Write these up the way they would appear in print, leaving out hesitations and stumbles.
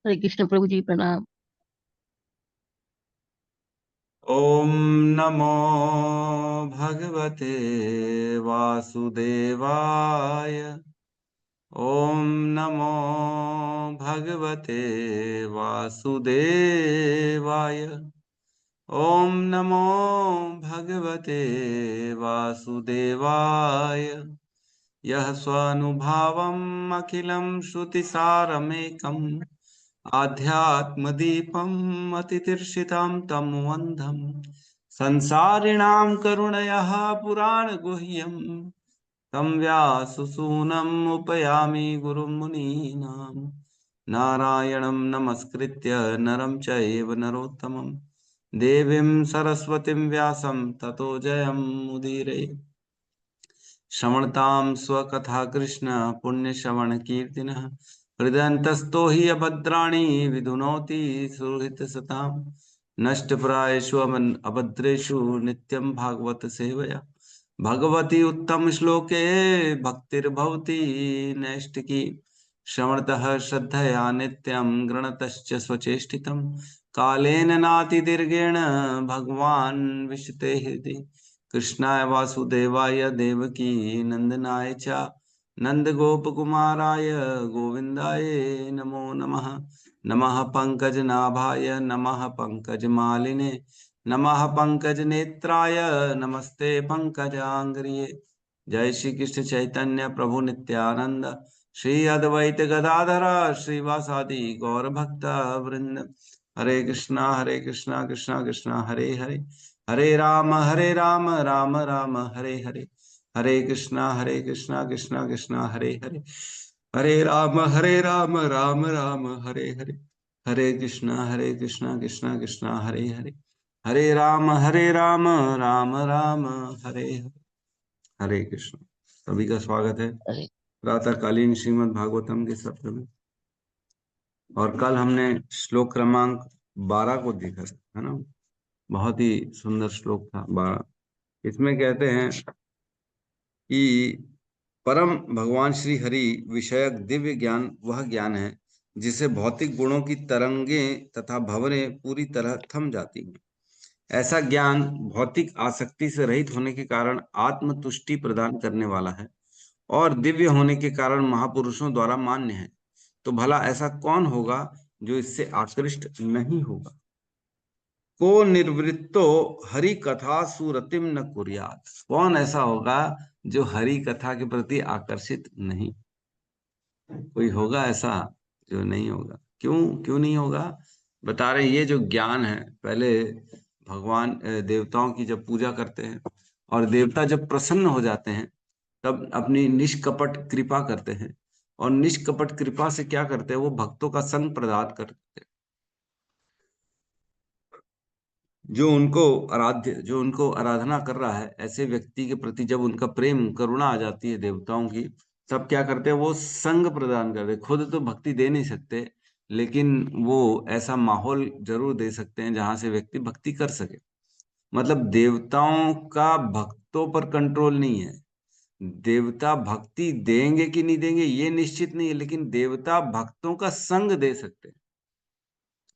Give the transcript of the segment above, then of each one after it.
हरे कृष्ण प्रभु जी, प्रणाम। ॐ नमो भगवते वासुदेवाय। ॐ नमो भगवते वासुदेवाय। ॐ नमो भगवते वासुदेवाय। यः स्वानुभावम् अखिलं श्रुतिसारमेकम् आध्यात्मदीपम् अतितीर्षितां तमोऽन्धम् संसारिणां करुणयः पुराणगुह्यम् तं व्याससूनम् उपयामि गुरुं मुनीनां। नारायणं नमस्कृत्य नरं चैव नरोत्तमं देवीं सरस्वतीं व्यासं ततो जयमुदीरये। श्रवणतां स्वकथा कृष्ण पुण्यश्रवणकीर्तिनः हृदयन्तस्थो हि अभद्राणि विधुनोति सुहृतसतां नष्टप्रायेषु अभद्रेषु नित्यं भागवत सेवया भगवती उत्तम श्लोके भक्तिर्भवति नैष्टिकी। श्रवणतः श्रद्धया नित्यं गृणतश्च स्वचेष्टितं कालेन नातिदीर्घेण भगवान् विशते हृदि। कृष्णाय वासुदेवाय देवकी नंदनाय च नंदगोपकुमाराय गोविन्दाय नमो नमः। नमः पंकजनाभाय नमः पंकजमालिने नमः पंकजनेत्राय नमस्ते पंकजांग्रिये। जय श्री कृष्ण चैतन्य प्रभु नित्यानंद श्री अद्वैत गदाधर श्रीवासादि गौर भक्त वृंद। हरे कृष्णा कृष्णा कृष्णा हरे हरे हरे राम राम राम हरे हरे। हरे कृष्णा कृष्णा कृष्णा हरे हरे हरे राम राम राम हरे हरे। हरे कृष्णा कृष्णा कृष्णा हरे हरे हरे राम राम राम हरे हरे। हरे कृष्ण। सभी का स्वागत है हरे प्रातःकालीन श्रीमद् भागवतम के सत्र में। और कल हमने श्लोक क्रमांक 12 को देखा है ना। बहुत ही सुंदर श्लोक था 12। इसमें कहते हैं कि परम भगवान श्री हरि विषयक दिव्य ज्ञान वह ज्ञान है जिसे भौतिक गुणों की तरंगें तथा भंवरें पूरी तरह थम जाती हैं। ऐसा ज्ञान भौतिक आसक्ति से रहित होने के कारण आत्म तुष्टि प्रदान करने वाला है और दिव्य होने के कारण महापुरुषों द्वारा मान्य है। तो भला ऐसा कौन होगा जो इससे आकृष्ट नहीं होगा। को निर्वृत्तो हरि कथा सुरतिम न कुर्यात। कौन ऐसा होगा जो हरि कथा के प्रति आकर्षित नहीं। कोई होगा ऐसा जो नहीं होगा। क्यों क्यों नहीं होगा। बता रहे ये जो ज्ञान है पहले भगवान देवताओं की जब पूजा करते हैं और देवता जब प्रसन्न हो जाते हैं तब अपनी निष्कपट कृपा करते हैं। और निष्कपट कृपा से क्या करते हैं वो भक्तों का संग प्रदान करते हैं। जो उनको आराधना कर रहा है ऐसे व्यक्ति के प्रति जब उनका प्रेम करुणा आ जाती है देवताओं की तब क्या करते हैं वो संग प्रदान करते हैं। खुद तो भक्ति दे नहीं सकते लेकिन वो ऐसा माहौल जरूर दे सकते हैं जहां से व्यक्ति भक्ति कर सके। मतलब देवताओं का भक्तों पर कंट्रोल नहीं है। देवता भक्ति देंगे कि नहीं देंगे ये निश्चित नहीं है लेकिन देवता भक्तों का संग दे सकते हैं।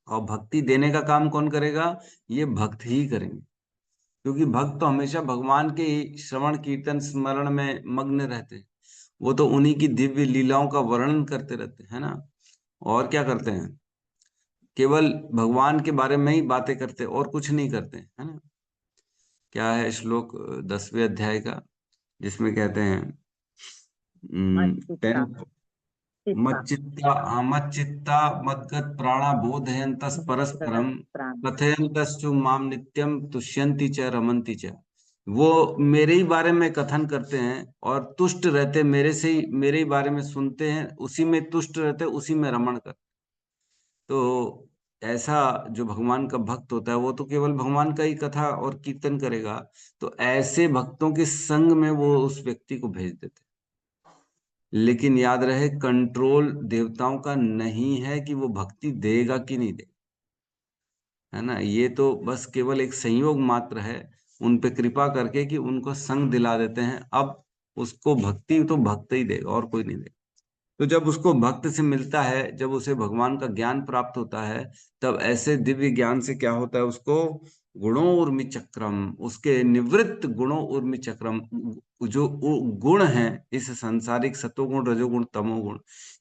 और भक्ति देने का काम कौन करेगा। ये भक्त ही करेंगे क्योंकि भक्त तो हमेशा भगवान के ही श्रवण कीर्तन स्मरण में मग्न रहते हैं। वो तो उन्हीं की दिव्य लीलाओं का वर्णन करते रहते हैं ना। और क्या करते हैं केवल भगवान के बारे में ही बातें करते हैं और कुछ नहीं करते हैं है ना। क्या है श्लोक 10वें अध्याय का जिसमें कहते हैं मच्चित्ता 10 चित्ता मच्चित्ता मद्गत प्राणा बोधयन्तस परस्परम प्राण कथयन्तश्चु माम नित्यम तुष्यन्ति च रमन्ति च। वो मेरे ही बारे में कथन करते हैं और तुष्ट रहते मेरे से ही मेरे ही बारे में सुनते हैं उसी में तुष्ट रहते उसी में रमण कर। तो ऐसा जो भगवान का भक्त होता है वो तो केवल भगवान का ही कथा और कीर्तन करेगा। तो ऐसे भक्तों के संग में वो उस व्यक्ति को भेज देते हैं। लेकिन याद रहे कंट्रोल देवताओं का नहीं है कि वो भक्ति देगा कि नहीं देगा है ना। ये तो बस केवल एक संयोग मात्र है उन पे कृपा करके कि उनको संग दिला देते हैं। अब उसको भक्ति तो भक्त ही देगा और कोई नहीं देगा। तो जब उसको भक्त से मिलता है, जब उसे भगवान का ज्ञान प्राप्त होता है, तब ऐसे दिव्य ज्ञान से क्या होता है, उसको गुणों ऊर्मि चक्रम, उसके निवृत्त गुणों ऊर्मि चक्रम, जो गुण है इस सांसारिक सतोगुण रजोगुण तमोगुण,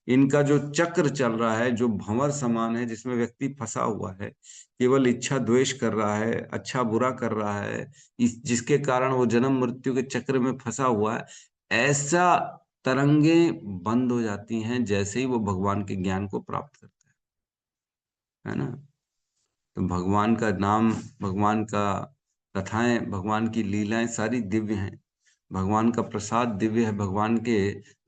इनका जो चक्र चल रहा है, जो भंवर समान है जिसमें व्यक्ति फंसा हुआ है, केवल इच्छा द्वेष कर रहा है, अच्छा बुरा कर रहा है, इस जिसके कारण वो जन्म मृत्यु के चक्र में फंसा हुआ है, ऐसा तरंगे बंद हो जाती हैं जैसे ही वो भगवान के ज्ञान को प्राप्त करता है ना। तो भगवान का नाम, भगवान का कथाएं, भगवान की लीलाएं सारी दिव्य हैं। भगवान का प्रसाद दिव्य है, भगवान के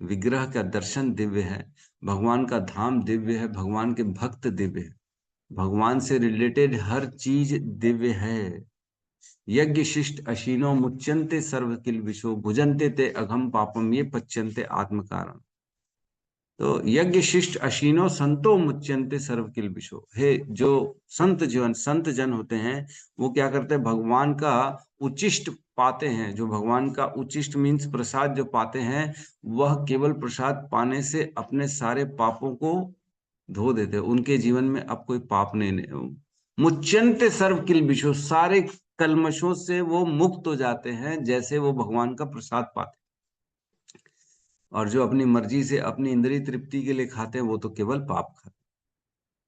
विग्रह का दर्शन दिव्य है, भगवान का धाम दिव्य है, भगवान के भक्त दिव्य है, भगवान से रिलेटेड हर चीज दिव्य है। यज्ञ शिष्ट अशीनो मुच्यन्ते सर्व किल विशो भुजन्ते ते अघम पापम ये पच्यन्ते आत्म कारण। तो यज्ञ शिष्ट अशीनो संतो मुच्यन्ते सर्व किल विशो, हे जो संत जन होते हैं, वो क्या करते हैं, भगवान का उचिष्ट पाते हैं। जो भगवान का उचिष्ट मीन्स प्रसाद जो पाते हैं, वह केवल प्रसाद पाने से अपने सारे पापों को धो देते हैं। उनके जीवन में अब कोई पाप नहीं। मुच्यन्ते सर्व किल विशो, सारे कल्मशों से वो मुक्त हो जाते हैं जैसे वो भगवान का प्रसाद पाते हैं। और जो अपनी मर्जी से अपनी इंद्रिय तृप्ति के लिए खाते हैं, वो तो केवल पाप खाते हैं।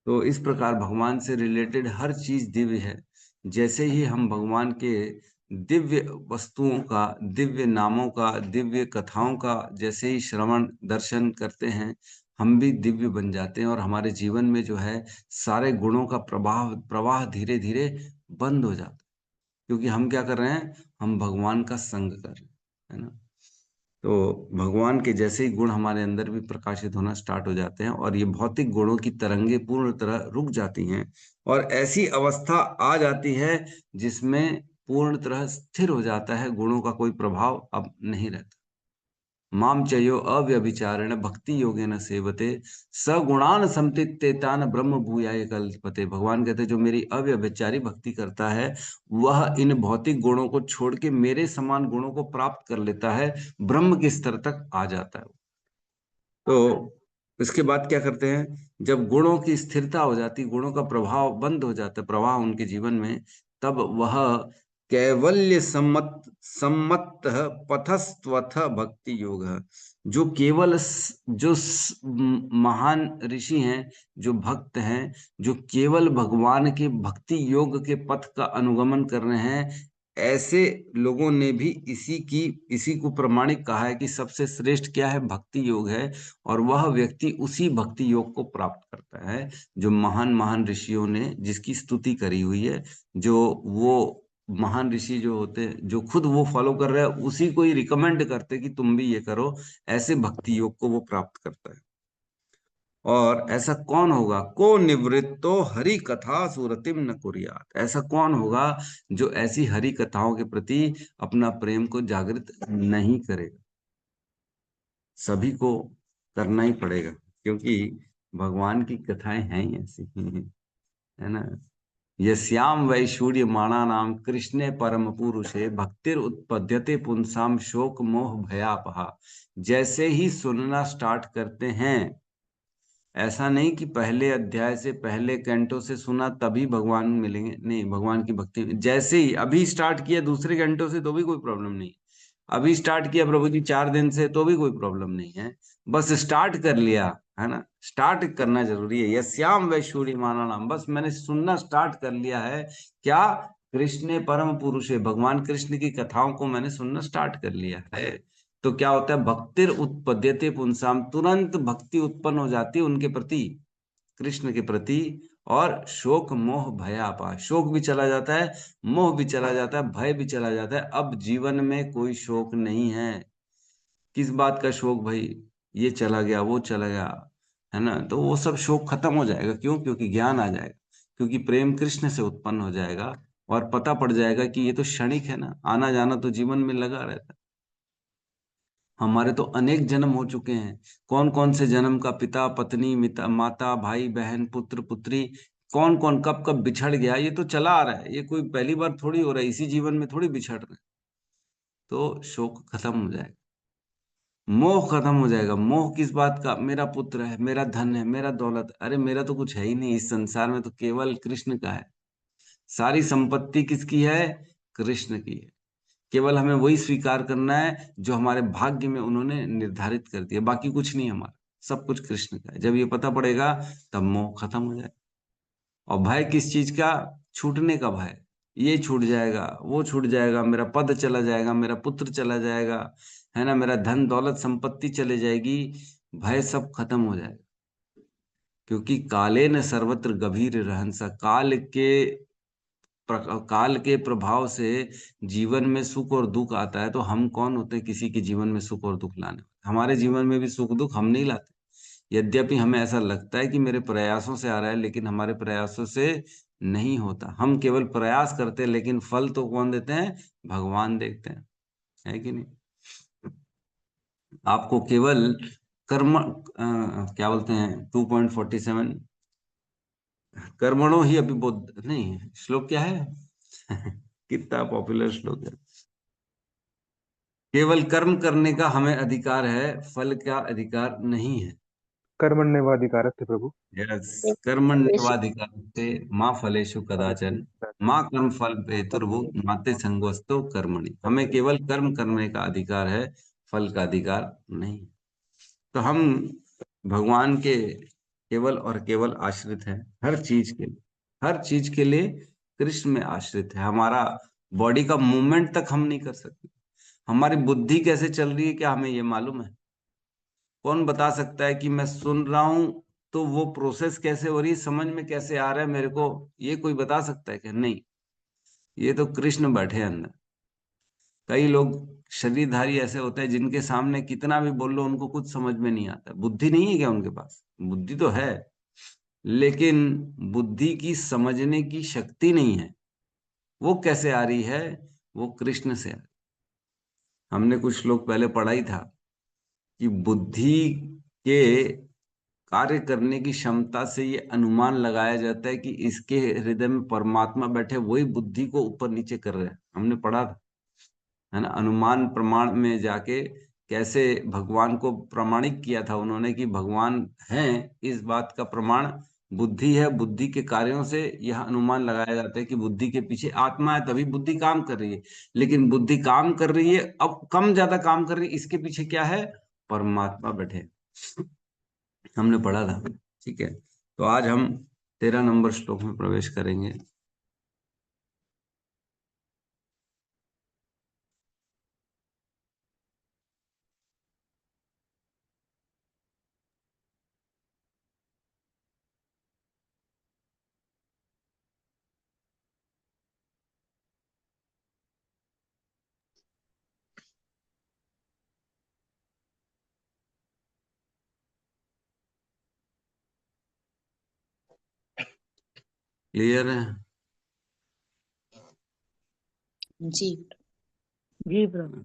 तो इस प्रकार भगवान से रिलेटेड हर चीज दिव्य है। जैसे ही हम भगवान के दिव्य वस्तुओं का, दिव्य नामों का, दिव्य कथाओं का जैसे ही श्रवण दर्शन करते हैं, हम भी दिव्य बन जाते हैं और हमारे जीवन में जो है सारे गुणों का प्रवाह धीरे धीरे बंद हो जाता है। क्योंकि हम क्या कर रहे हैं, हम भगवान का संग कर रहे हैं, है ना। तो भगवान के जैसे ही गुण हमारे अंदर भी प्रकाशित होना स्टार्ट हो जाते हैं और ये भौतिक गुणों की तरंगे पूर्ण तरह रुक जाती हैं और ऐसी अवस्था आ जाती है जिसमें पूर्ण तरह स्थिर हो जाता है, गुणों का कोई प्रभाव अब नहीं रहता। माम चयो अव्यभिचारेण भक्ति योगेन सेवते सगुणान समतित्तेतान ब्रह्म भूयाय कल्पते। भगवान कहते हैं जो मेरी अव्यभिचारी भक्ति करता है, वह इन भौतिक गुणों को छोड़ के मेरे समान गुणों को प्राप्त कर लेता है, ब्रह्म के स्तर तक आ जाता है। तो इसके बाद क्या करते हैं, जब गुणों की स्थिरता हो जाती, गुणों का प्रभाव बंद हो जाता है, प्रवाह उनके जीवन में, तब वह कैवल्य सम्मत पथस्त्वथ भक्ति योग, जो केवल महान ऋषि हैं, जो भक्त हैं, जो केवल भगवान के भक्ति योग के पथ का अनुगमन कर रहे हैं, ऐसे लोगों ने भी इसी को प्रमाणिक कहा है कि सबसे श्रेष्ठ क्या है, भक्ति योग है। और वह व्यक्ति उसी भक्ति योग को प्राप्त करता है जो महान महान ऋषियों ने जिसकी स्तुति करी हुई है। जो वो महान ऋषि जो होते हैं, जो खुद वो फॉलो कर रहे हैं, उसी को ही रिकमेंड करते कि तुम भी ये करो, ऐसे भक्ति योग को वो प्राप्त करता है। और ऐसा कौन होगा, को निवृत्तो हरि कथा सुरतिम न कुर्यात, ऐसा कौन होगा जो ऐसी हरि कथाओं के प्रति अपना प्रेम को जागृत नहीं करेगा। सभी को करना ही पड़ेगा, क्योंकि भगवान की कथाएं हैं ही ऐसी, है ना। यस्याम वैशूर्य माणा नाम कृष्णे परम पुरुषे भक्तिर उत्पद्यते पुंसाम शोक मोह भयापहा। जैसे ही सुनना स्टार्ट करते हैं, ऐसा नहीं कि पहले अध्याय से, पहले कैंटो से सुना तभी भगवान मिलेंगे, नहीं। भगवान की भक्ति जैसे ही अभी स्टार्ट किया दूसरे कैंटो से, तो भी कोई प्रॉब्लम नहीं। अभी स्टार्ट किया प्रभु जी 4 दिन से, तो भी कोई प्रॉब्लम नहीं है। बस स्टार्ट कर लिया, है ना। स्टार्ट करना जरूरी है। यस्याम वैशूरी माना नाम, बस मैंने सुनना स्टार्ट कर लिया है। क्या, कृष्ण परम पुरुष है, भगवान कृष्ण की कथाओं को मैंने सुनना स्टार्ट कर लिया है, तो क्या होता है, भक्तिर उत्पद्यते पुंसाम, तुरंत भक्ति उत्पन्न हो जाती है उनके प्रति, कृष्ण के प्रति। और शोक मोह भयापा, शोक भी चला जाता है, मोह भी चला जाता है, भय भी चला जाता है। अब जीवन में कोई शोक नहीं है। किस बात का शोक भाई, ये चला गया, वो चला गया, है ना। तो वो सब शोक खत्म हो जाएगा। क्यों? क्योंकि ज्ञान आ जाएगा, क्योंकि प्रेम कृष्ण से उत्पन्न हो जाएगा और पता पड़ जाएगा कि ये तो क्षणिक है ना, आना जाना तो जीवन में लगा रहता है। हमारे तो अनेक जन्म हो चुके हैं। कौन कौन से जन्म का पिता पत्नी मिता माता भाई बहन पुत्र पुत्री, कौन कौन कब कब बिछड़ गया, ये तो चला आ रहा है। ये कोई पहली बार थोड़ी हो रहा है, इसी जीवन में थोड़ी बिछड़ रहे हैं। तो शोक खत्म हो जाएगा। मोह खत्म हो जाएगा। मोह किस बात का? मेरा पुत्र है, मेरा धन है, मेरा दौलत। अरे मेरा तो कुछ है ही नहीं इस संसार में, तो केवल कृष्ण का है। सारी संपत्ति किसकी है? कृष्ण की है। केवल हमें वही स्वीकार करना है जो हमारे भाग्य में उन्होंने निर्धारित कर दिया, बाकी कुछ नहीं हमारा, सब कुछ कृष्ण का है। जब ये पता पड़ेगा तब मोह खत्म हो जाए। और भय किस चीज का? छूटने का भय। ये छूट जाएगा, वो छूट जाएगा, मेरा पद चला जाएगा, मेरा पुत्र चला जाएगा, है ना, मेरा धन दौलत संपत्ति चले जाएगी, भय सब खत्म हो जाएगा। क्योंकि काले न सर्वत्र गंभीर रहंसा, काल के प्रभाव से जीवन में सुख और दुख आता है। तो हम कौन होते हैं किसी के जीवन में सुख और दुख लाने? हमारे जीवन में भी सुख दुख हम नहीं लाते। यद्यपि हमें ऐसा लगता है कि मेरे प्रयासों से आ रहा है, लेकिन हमारे प्रयासों से नहीं होता। हम केवल प्रयास करते हैं, लेकिन फल तो कौन देते हैं? भगवान देखते हैं, है कि नहीं? आपको केवल कर्म क्या बोलते हैं 2.47, कर्मणो ही अभिबोध नहीं, श्लोक क्या है? कितना पॉपुलर श्लोक है। केवल कर्म करने का हमें अधिकार है, फल का अधिकार नहीं है। कर्मण्येवाधिकारस्ते प्रभु। यस, कर्मण्येवाधिकारस्ते माँ फलेषु कदाचन माँ कर्म फल हेतुर्भु माते संगोस्तु कर्मणि। हमें केवल कर्म करने का अधिकार है, फल का अधिकार नहीं। तो हम भगवान के केवल और केवल आश्रित हैं, हर चीज के लिए, हर चीज के लिए कृष्ण में आश्रित है। हमारा बॉडी का मूवमेंट तक हम नहीं कर सकते। हमारी बुद्धि कैसे चल रही है, क्या हमें ये मालूम है? कौन बता सकता है कि मैं सुन रहा हूं तो वो प्रोसेस कैसे हो रही है, समझ में कैसे आ रहा है मेरे को? ये कोई बता सकता है क्या? नहीं, ये तो कृष्ण बैठे हैं अंदर। कई लोग शरीरधारी ऐसे होते हैं जिनके सामने कितना भी बोल लो उनको कुछ समझ में नहीं आता। बुद्धि नहीं है क्या उनके पास? बुद्धि तो है, लेकिन बुद्धि की समझने की शक्ति नहीं है। वो कैसे आ रही है? वो कृष्ण से आ रही। हमने कुछ श्लोक पहले पढ़ा ही था कि बुद्धि के कार्य करने की क्षमता से ये अनुमान लगाया जाता है कि इसके हृदय में परमात्मा बैठे, वही बुद्धि को ऊपर नीचे कर रहे हैं। हमने पढ़ा था, है ना, अनुमान प्रमाण में जाके कैसे भगवान को प्रमाणित किया था उन्होंने कि भगवान हैं। इस बात का प्रमाण बुद्धि है। बुद्धि के कार्यों से यह अनुमान लगाया जाता है कि बुद्धि के पीछे आत्मा है, तभी बुद्धि काम कर रही है। लेकिन बुद्धि काम कर रही है, अब कम ज्यादा काम कर रही है, इसके पीछे क्या है? परमात्मा बैठे। हमने पढ़ा था, ठीक है। तो आज हम 13 नंबर श्लोक में प्रवेश करेंगे। क्लियर है? जी जी प्रभु।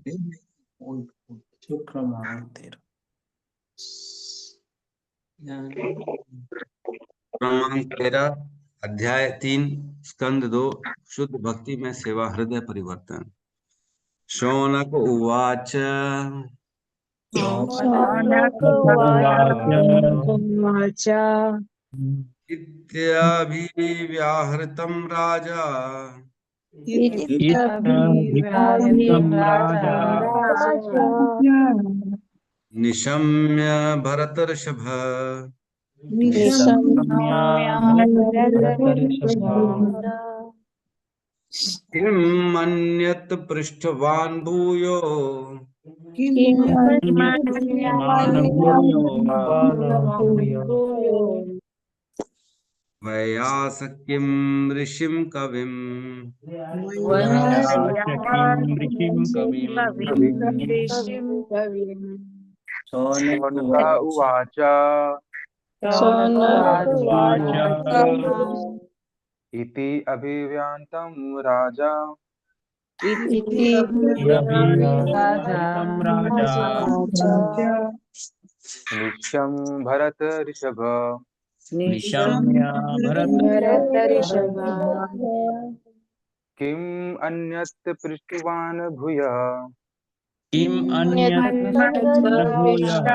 क्रमांक 13, अध्याय 3, स्कंद 2, शुद्ध भक्ति में सेवा, हृदय परिवर्तन। शौनक उवाच शौनक उवाच इत्याभिव्याहृतं राजा इत्थं राजा निशम्य भरतर्षभ निशम्य भरतर्षभ किं मन्यत् पृष्ठवान् भूयो वयास किं ऋषिं कविम्। ऋषिं कविम्। शौनक उवाच इति अभिव्यान्तं राजा निशं भरत ऋषभ निशम्य भरतर्षभ किम् अन्यत् पृष्टवान् भूयः किम् अन्यत्र भूयः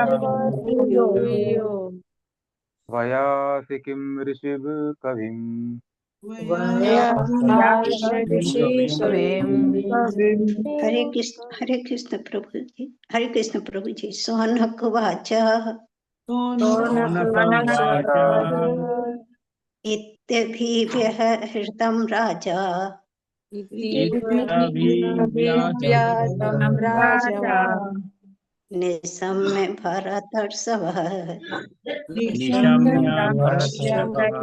वयासि किं ऋषिव कविम् हरे कृष्ण प्रभु जी। हरे कृष्ण प्रभु जी। सौनक उवाच शौनक उवाच इत्यभिव्यहृतं राजा इत्यभिव्याजम् राजा निशम्य भरतर्षभः निशम्य भरतर्षभः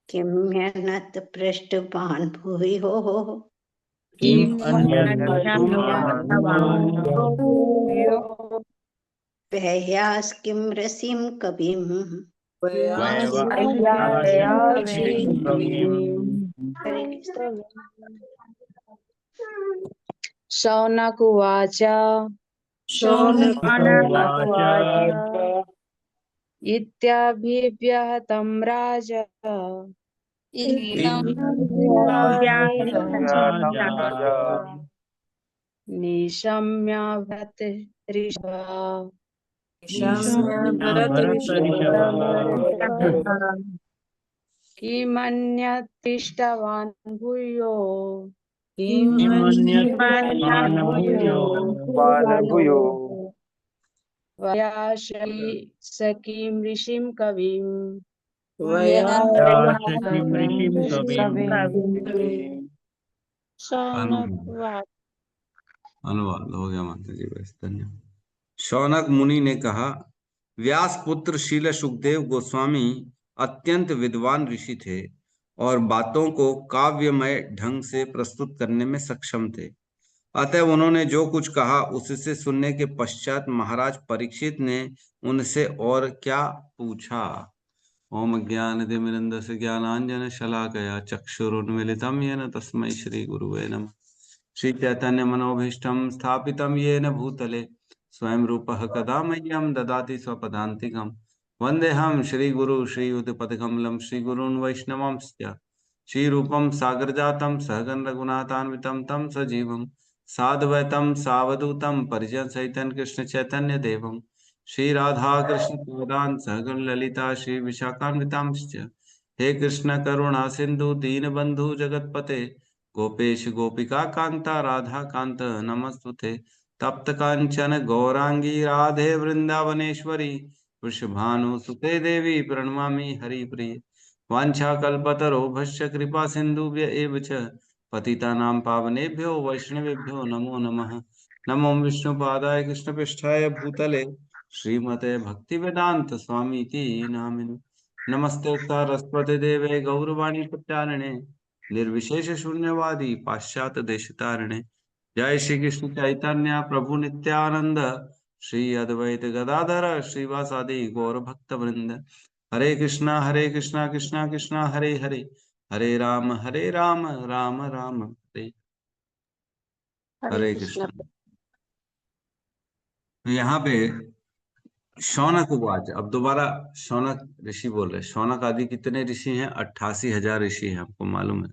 किम्यनत् पृष्ठवान् भूयोः किम् अन्यत् अन्यद्भुवान् प्रयास किं ऋषिं कविम् वैवाहिकम् कविम् हरे कृष्ण। शौनक उवाच उवाच इत्यभिव्यहतं राजा राजा निशम्याभत ऋषभः निशम्य भरतर्षभः किमन्यत्तिष्ठवान् भूयो किम् अन्यत् पृष्ठवान् भूयो भूयो वयाशयि स किं ऋषिं कविम् व्यासकिम् ऋषिम् कविम् अनुवाद अनुवाद हो गया माता जी, बस धन्यवाद। शौनक मुनि ने कहा, व्यास पुत्र शील सुखदेव गोस्वामी अत्यंत विद्वान ऋषि थे और बातों को काव्यमय ढंग से प्रस्तुत करने में सक्षम थे। अतः उन्होंने जो कुछ कहा उससे सुनने के पश्चात महाराज परीक्षित ने उनसे और क्या पूछा। ओम ज्ञानतिमिरन्धस्य ज्ञानाञ्जन शलाकया चक्षुरुन्मीलितं येन तस्मै श्री गुरुवे नमः। श्री चैतन्य मनोभीष्टं स्थापितं येन भूतले स्वयं रूपः कदा मह्यं ददाति स्वपदान्तिकं। वन्देऽहं श्रीगुरु श्रीयुतपदकमलं श्रीगुरून् वैष्णवांश्च श्रीरूपं सागरजातं सहगण रघुनाथान्वितं तं सजीवं साद्वैतं सावधूतं परिजनसहितं कृष्ण चैतन्य देवं श्री राधा कृष्ण पादान् सहगण ललिता श्री विशाखान्वितांश्च। हे कृष्ण करुणा सिंधु दीनबंधु जगतपते गोपेश गोपिका कांता राधा कांत नमस्तुते। तप्त कांचन गौरांगी राधे वृंदावनेश्वरी वृषभानुसुते देवी प्रणमामि हरिप्रिय। वाञ्छाकल्पतरुभ्यश्च कृपा सिन्धुभ्य एव च पतितानां पावनेभ्यो वैष्णवेभ्यो नमो नमः। नमो विष्णुपादाय कृष्णपृष्ठाय भूतले श्रीमते भक्तिवेदांत स्वामी इति नामिने। नमस्ते सरस्वती देवे गौरवाणी प्रचारिणे निर्विशेष शून्यवादी पाश्चात्य देशतारिणे। जय श्री कृष्ण चैतन्य प्रभु नित्यानंद श्री अद्वैत गदाधर श्रीवासादि गौर भक्त वृंद। हरे कृष्णा कृष्णा कृष्णा हरे हरे, हरे राम राम राम हरे हरे कृष्ण। तो यहाँ पे शौनक उवाच, अब दोबारा शौनक ऋषि बोल रहे। शौनक आदि कितने ऋषि हैं? 88,000 ऋषि हैं, आपको मालूम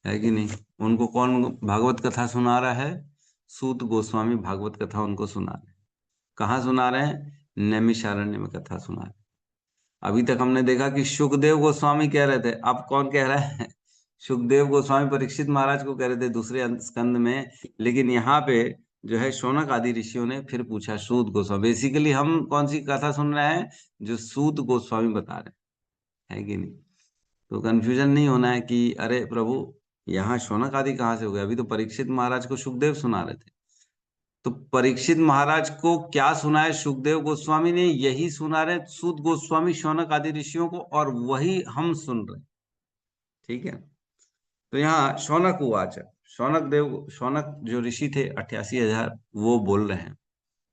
है कि नहीं? उनको कौन भागवत कथा सुना रहा है? सूत गोस्वामी भागवत कथा उनको सुना रहे हैं। कहाँ सुना रहे हैं? नैमिषारण्य में कथा सुना रहे हैं। अभी तक हमने देखा कि सुखदेव गोस्वामी कह रहे थे, अब कौन कह रहा है? सुखदेव गोस्वामी परीक्षित महाराज को कह रहे थे दूसरे स्कंद में, लेकिन यहाँ पे जो है शौनक आदि ऋषियों ने फिर पूछा सूत गोस्वामी। बेसिकली हम कौन सी कथा सुन रहे हैं? जो सूत गोस्वामी बता रहे हैं, है कि नहीं? तो कंफ्यूजन नहीं होना है कि अरे प्रभु यहाँ शौनक आदि कहाँ से हो गए, अभी तो परीक्षित महाराज को सुखदेव सुना रहे थे। तो परीक्षित महाराज को क्या सुनाए सुखदेव गोस्वामी ने? यही सुना रहे सूत गोस्वामी शौनक आदि ऋषियों को, और वही हम सुन रहे। ठीक है, तो यहाँ शौनक उवाच, शौनक जो ऋषि थे 88,000, वो बोल रहे हैं।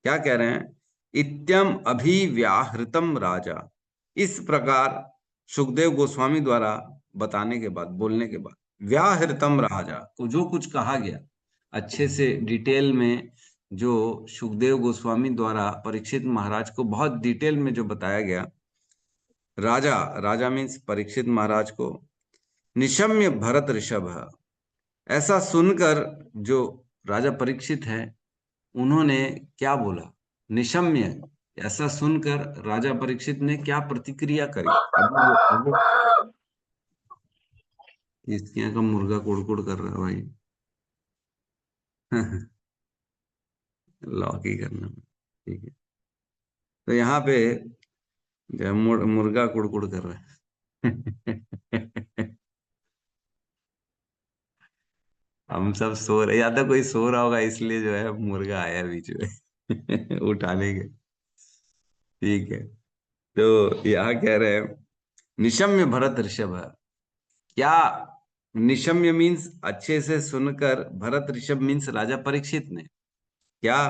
क्या कह रहे हैं? इत्यम अभिव्याहृतम राजा, इस प्रकार सुखदेव गोस्वामी द्वारा बताने के बाद, बोलने के बाद, व्याहृतम राजा को जो कुछ कहा गया अच्छे से डिटेल में, जो सुखदेव गोस्वामी द्वारा परीक्षित महाराज को बहुत डिटेल में जो बताया गया, राजा मीन्स परीक्षित महाराज को, निशम्य भरत ऋषभ, ऐसा सुनकर जो राजा परीक्षित है, उन्होंने क्या बोला? निशम्य। ऐसा सुनकर राजा परीक्षित ने क्या प्रतिक्रिया करी? इसके यहाँ का मुर्गा कुड़कुड़ कर रहा है भाई। लॉक ही करना, ठीक है। तो यहाँ पे जो है मुर्गा कुड़कुड़ कर रहा है। हम सब सो रहे, या तो कोई सो रहा होगा इसलिए जो है मुर्गा आया बीच में उठाने के। ठीक है, तो यहाँ कह रहे हैं निशम्य भरत ऋषभ। क्या निशम्य मीन्स अच्छे से सुनकर, भरत ऋषभ मीन्स राजा परीक्षित ने क्या?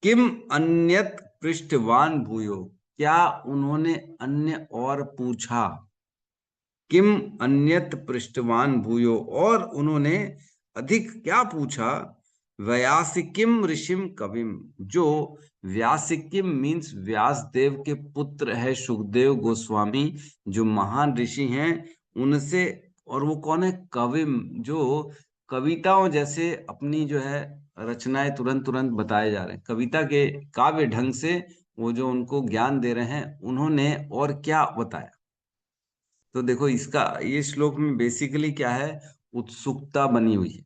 किम अन्यत पृष्ठवान भूयो, क्या उन्होंने अन्य और पूछा? किम अन्यत पृष्ठवान भूयो, और उन्होंने अधिक क्या पूछा? व्यासिकिम ऋषिम कविम, जो व्यासिकिम मीन्स व्यासदेव के पुत्र है सुखदेव गोस्वामी, जो महान ऋषि हैं उनसे। और वो कौन है? कविम, जो कविताओं जैसे अपनी जो है रचनाएं तुरंत तुरंत बताए जा रहे हैं, कविता के काव्य ढंग से वो जो उनको ज्ञान दे रहे हैं, उन्होंने और क्या बताया? तो देखो इसका, ये श्लोक में बेसिकली क्या है? उत्सुकता बनी हुई है।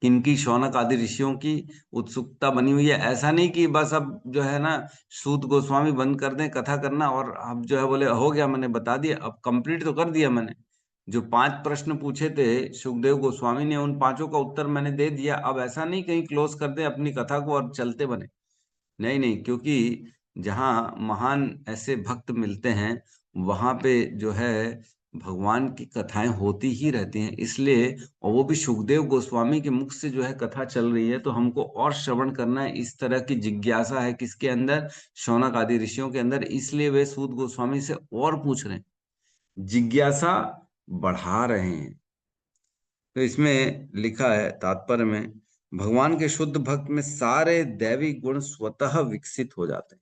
किनकी? शौनक आदि ऋषियों की उत्सुकता बनी हुई है। ऐसा नहीं कि बस अब जो है ना सूत गोस्वामी बंद कर दें कथा करना और अब जो है बोले हो गया, मैंने बता दिया, अब कंप्लीट तो कर दिया मैंने। जो 5 प्रश्न पूछे थे सुखदेव गोस्वामी ने, उन 5 का उत्तर मैंने दे दिया। अब ऐसा नहीं कहीं क्लोज कर दें अपनी कथा को और चलते बने। नहीं नहीं, क्योंकि जहाँ महान ऐसे भक्त मिलते हैं वहां पे जो है भगवान की कथाएं होती ही रहती हैं, इसलिए। और वो भी सुखदेव गोस्वामी के मुख से जो है कथा चल रही है, तो हमको और श्रवण करना है। इस तरह की जिज्ञासा है किसके अंदर? शौनक आदि ऋषियों के अंदर, इसलिए वे सूत गोस्वामी से और पूछ रहे हैं, जिज्ञासा बढ़ा रहे हैं। तो इसमें लिखा है तात्पर्य में, भगवान के शुद्ध भक्त में सारे दैवी गुण स्वतः विकसित हो जाते हैं।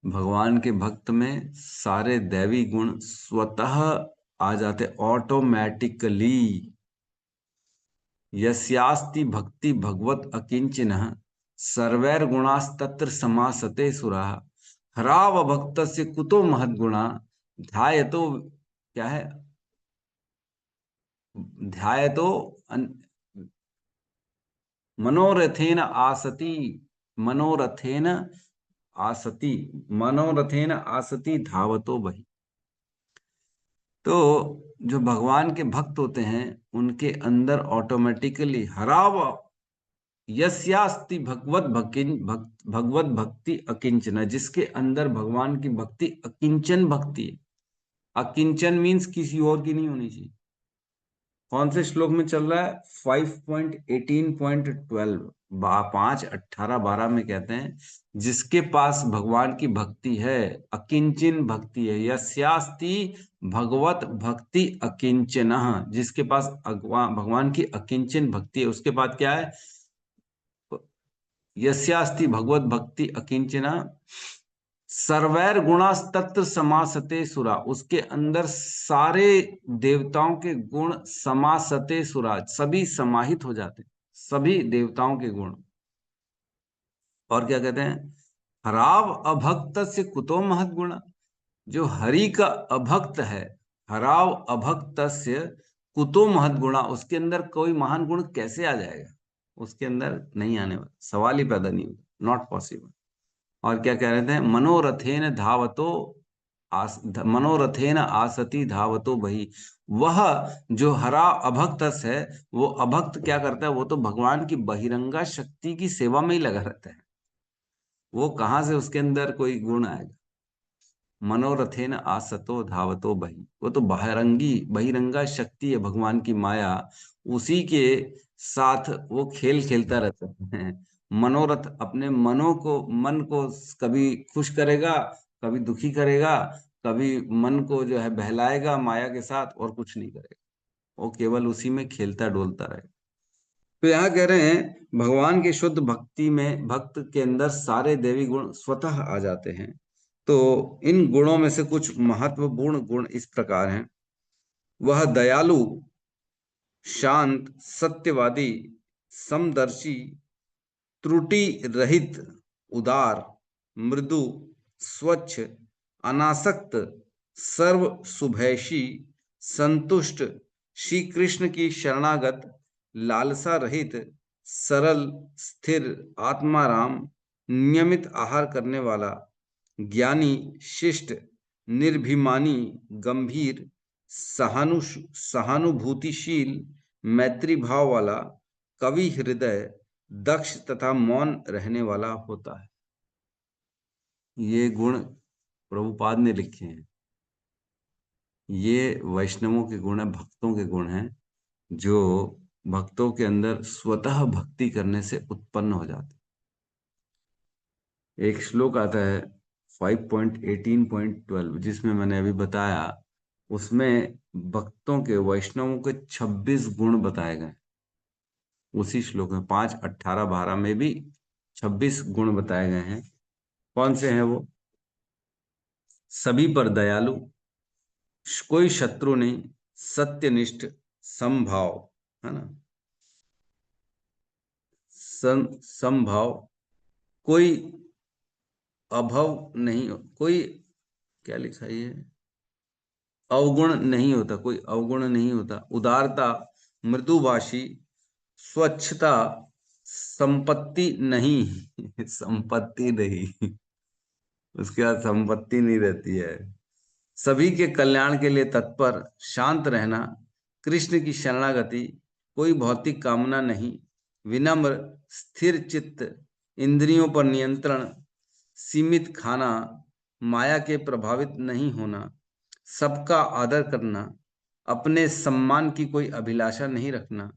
भगवान के भक्त में सारे दैवी गुण स्वतः आ जाते, ऑटोमेटिकली। यस्यास्ति भक्ति भगवत अकिंचनः सर्वैर गुणास्तत्र समासते सुराः हराव भक्तस्य कुतो महद्गुणा ध्यायतो, क्या है? ध्यायतो मनोरथेन आसति, मनोरथेन आसति, मनोरथेन आसति धावतो बहि। तो जो भगवान के भक्त होते हैं उनके अंदर ऑटोमेटिकली हराव यस्यास्ति भगवत भक्ति अकिंचन, जिसके अंदर भगवान की भक्ति अकिंचन भक्ति है। अकिंचन मीन्स किसी और की नहीं होनी चाहिए। कौन से श्लोक में चल रहा है? 5.18.12 5:18-12 में कहते हैं, जिसके पास भगवान की भक्ति है, अकिंचन भक्ति है। यस्यास्ति भगवत भक्ति अकिंचन, जिसके पास भगवान की अकिंचन भक्ति है, उसके बाद क्या है? यस्यास्ति भगवत भक्ति अकिंचन सर्वैर गुणास्तत्र समासते सुरा, उसके अंदर सारे देवताओं के गुण समासते सुरा, सभी समाहित हो जाते, सभी देवताओं के गुण। और क्या कहते हैं? हराव अभक्त से कुतो महत् गुण, जो हरि का अभक्त है, हराव अभक्त से कुतो महत् गुणा, उसके अंदर कोई महान गुण कैसे आ जाएगा? उसके अंदर नहीं आने वाला, सवाल ही पैदा नहीं होगा, नॉट पॉसिबल। और क्या कह रहे थे? मनोरथेन धावतो मनोरथेन आसति धावतो बहि, वह जो हरा अभक्त है, वो अभक्त क्या करता है? वो तो भगवान की बहिरंगा शक्ति की सेवा में ही लगा रहता है। वो कहां से उसके अंदर कोई गुण आएगा? मनोरथेन आसतो धावतो बहि, वो तो बहिरंगा शक्ति है, भगवान की माया, उसी के साथ वो खेल खेलता रहता है। मनोरथ अपने मन को कभी खुश करेगा, कभी दुखी करेगा, कभी मन को जो है बहलाएगा माया के साथ, और कुछ नहीं करेगा, वो केवल उसी में खेलता डोलता रहेगा। तो यहाँ कह रहे हैं भगवान के शुद्ध भक्ति में, भक्त के अंदर सारे देवी गुण स्वतः आ जाते हैं। तो इन गुणों में से कुछ महत्वपूर्ण गुण इस प्रकार हैं। वह दयालु, शांत, सत्यवादी, समदर्शी, त्रुटि रहित, उदार, मृदु, स्वच्छ, अनासक्त, सर्व शुभैषी, संतुष्ट, श्री कृष्ण की शरणागत, लालसा रहित, सरल, स्थिर, आत्माराम, नियमित आहार करने वाला, ज्ञानी, शिष्ट, निर्भिमानी, गंभीर, सहानुभूतिशील, मैत्री भाव वाला, कवि हृदय, दक्ष तथा मौन रहने वाला होता है। ये गुण प्रभुपाद ने लिखे हैं। ये वैष्णवों के गुण है, भक्तों के गुण हैं, जो भक्तों के अंदर स्वतः भक्ति करने से उत्पन्न हो जाते। एक श्लोक आता है 5.18.12 जिसमें मैंने अभी बताया, उसमें भक्तों के, वैष्णवों के 26 गुण बताए गए। उसी श्लोक में 5, 18, 12 में भी 26 गुण बताए गए हैं। कौन से हैं वो? सभी पर दयालु, कोई शत्रु नहीं, सत्यनिष्ठ, समभाव, है ना, समभाव, कोई अभव नहीं, कोई, क्या लिखा है ये, अवगुण नहीं होता, कोई अवगुण नहीं होता, उदारता, मृदुभाषी, स्वच्छता, संपत्ति नहीं संपत्ति नहीं उसके बाद संपत्ति नहीं रहती है, सभी के कल्याण के लिए तत्पर, शांत रहना, कृष्ण की शरणागति, कोई भौतिक कामना नहीं, विनम्र, स्थिर चित्त, इंद्रियों पर नियंत्रण, सीमित खाना, माया के प्रभावित नहीं होना, सबका आदर करना, अपने सम्मान की कोई अभिलाषा नहीं रखना,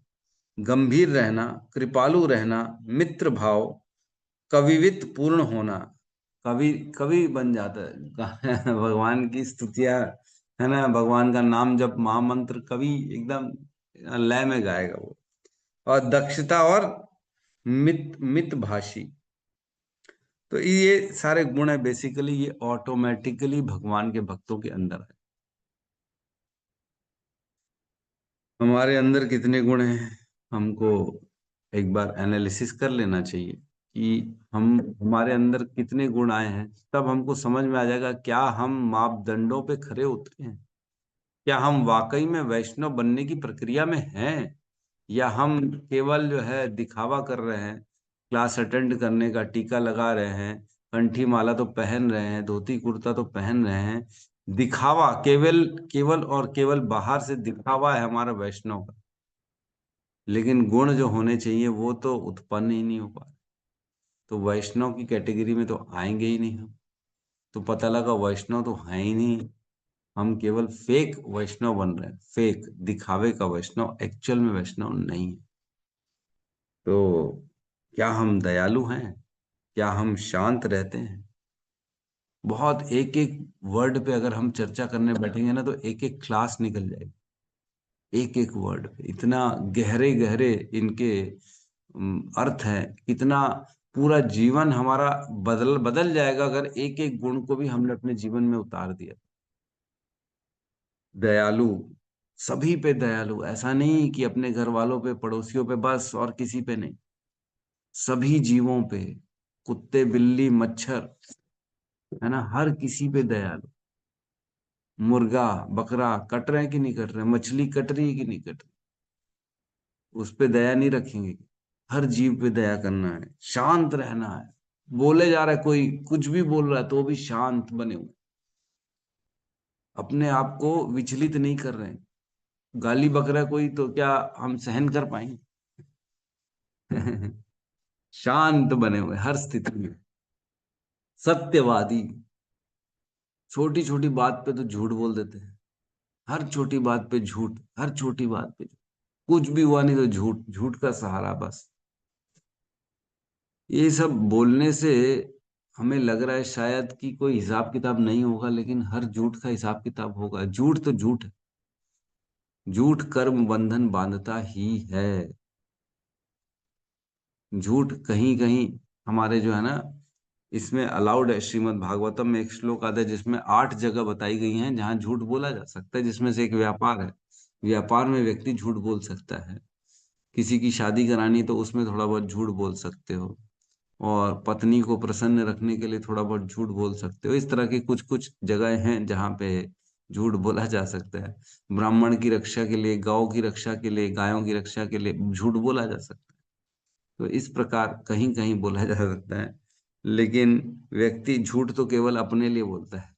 गंभीर रहना, कृपालु रहना, मित्र भाव, कविवित पूर्ण होना, कवि कवि बन जाता है भगवान की स्तुतियां, है ना, भगवान का नाम जब महामंत्र, कवि एकदम लय में गाएगा वो। और दक्षता और मितभाषी। तो ये सारे गुण है, बेसिकली ये ऑटोमेटिकली भगवान के भक्तों के अंदर है। हमारे अंदर कितने गुण हैं, हमको एक बार एनालिसिस कर लेना चाहिए कि हमारे अंदर कितने गुण आए हैं, तब हमको समझ में आ जाएगा क्या हम मापदंडों पे खरे उतरे हैं, क्या हम वाकई में वैष्णव बनने की प्रक्रिया में हैं, या हम केवल जो है दिखावा कर रहे हैं, क्लास अटेंड करने का, टीका लगा रहे हैं, कंठी माला तो पहन रहे हैं, धोती कुर्ता तो पहन रहे हैं, दिखावा, केवल केवल और केवल बाहर से दिखावा है हमारा वैष्णव का, लेकिन गुण जो होने चाहिए वो तो उत्पन्न ही नहीं हो पा रहे। तो वैष्णव की कैटेगरी में तो आएंगे ही नहीं हम, तो पता लगा वैष्णव तो है ही नहीं, हम केवल फेक वैष्णव बन रहे हैं, फेक दिखावे का वैष्णव, एक्चुअल में वैष्णव नहीं है। तो क्या हम दयालु हैं, क्या हम शांत रहते हैं? बहुत एक एक वर्ड पे अगर हम चर्चा करने बैठेंगे ना तो एक एक क्लास निकल जाएगी, एक एक वर्ड पे इतना गहरे गहरे इनके अर्थ है, कितना पूरा जीवन हमारा बदल बदल जाएगा अगर एक एक गुण को भी हमने अपने जीवन में उतार दिया। दयालु, सभी पे दयालु, ऐसा नहीं कि अपने घर वालों पे, पड़ोसियों पे बस और किसी पे नहीं, सभी जीवों पे, कुत्ते, बिल्ली, मच्छर, है ना, हर किसी पे दयालु। मुर्गा, बकरा कट रहे हैं कि नहीं कट रहे, मछली कट रही है कि नहीं कट रही, उस पे दया नहीं रखेंगे। हर जीव पे दया करना है, शांत रहना है, बोले जा रहा है कोई कुछ भी बोल रहा है तो भी शांत बने हुए, अपने आप को विचलित नहीं कर रहे हैं। गाली बक रहा है कोई तो क्या हम सहन कर पाएंगे? शांत बने हुए हर स्थिति में। सत्यवादी, छोटी छोटी बात पे तो झूठ बोल देते हैं, हर छोटी बात पे झूठ, हर छोटी बात पे कुछ भी हुआ नहीं तो झूठ, झूठ का सहारा बस। ये सब बोलने से हमें लग रहा है शायद कि कोई हिसाब किताब नहीं होगा, लेकिन हर झूठ का हिसाब किताब होगा। झूठ तो झूठ है, झूठ कर्म बंधन बांधता ही है। झूठ कहीं कहीं हमारे जो है ना, इसमें अलाउड है। श्रीमद् भागवतम में एक श्लोक आता है जिसमें 8 जगह बताई गई हैं जहां झूठ बोला जा सकता है, जिसमें से एक व्यापार है। व्यापार में व्यक्ति झूठ बोल सकता है, किसी की शादी करानी तो उसमें थोड़ा बहुत झूठ बोल सकते हो, और पत्नी को प्रसन्न रखने के लिए थोड़ा बहुत झूठ बोल सकते हो। इस तरह की कुछ कुछ जगह हैं जहाँ पे झूठ बोला जा सकता है। ब्राह्मण की रक्षा के लिए, गौ की रक्षा के लिए, गायों की रक्षा के लिए झूठ बोला जा सकता है। तो इस प्रकार कहीं कहीं बोला जा सकता है, लेकिन व्यक्ति झूठ तो केवल अपने लिए बोलता है।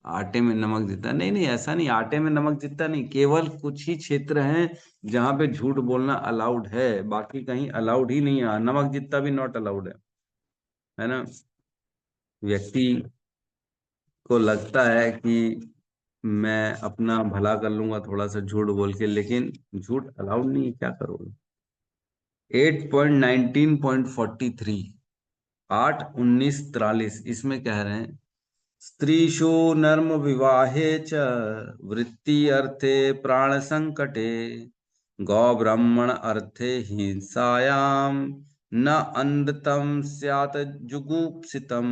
आटे में नमक जितना नहीं, नहीं ऐसा नहीं, आटे में नमक जितना नहीं, केवल कुछ ही क्षेत्र हैं जहां पे झूठ बोलना अलाउड है, बाकी कहीं अलाउड ही नहीं है। नमक जितना भी नॉट अलाउड है ना। व्यक्ति को लगता है कि मैं अपना भला कर लूंगा थोड़ा सा झूठ बोल के, लेकिन झूठ अलाउड नहीं है, क्या करोगे। 8.19.43, 8:19:43 इसमें कह रहे हैं, स्त्रीषु नर्म विवाहे च वृत्ति अर्थे प्राण संकटे गौ ब्राह्मण अर्थे हिंसायाम न अनृतम स्यात् जुगुप्सितम।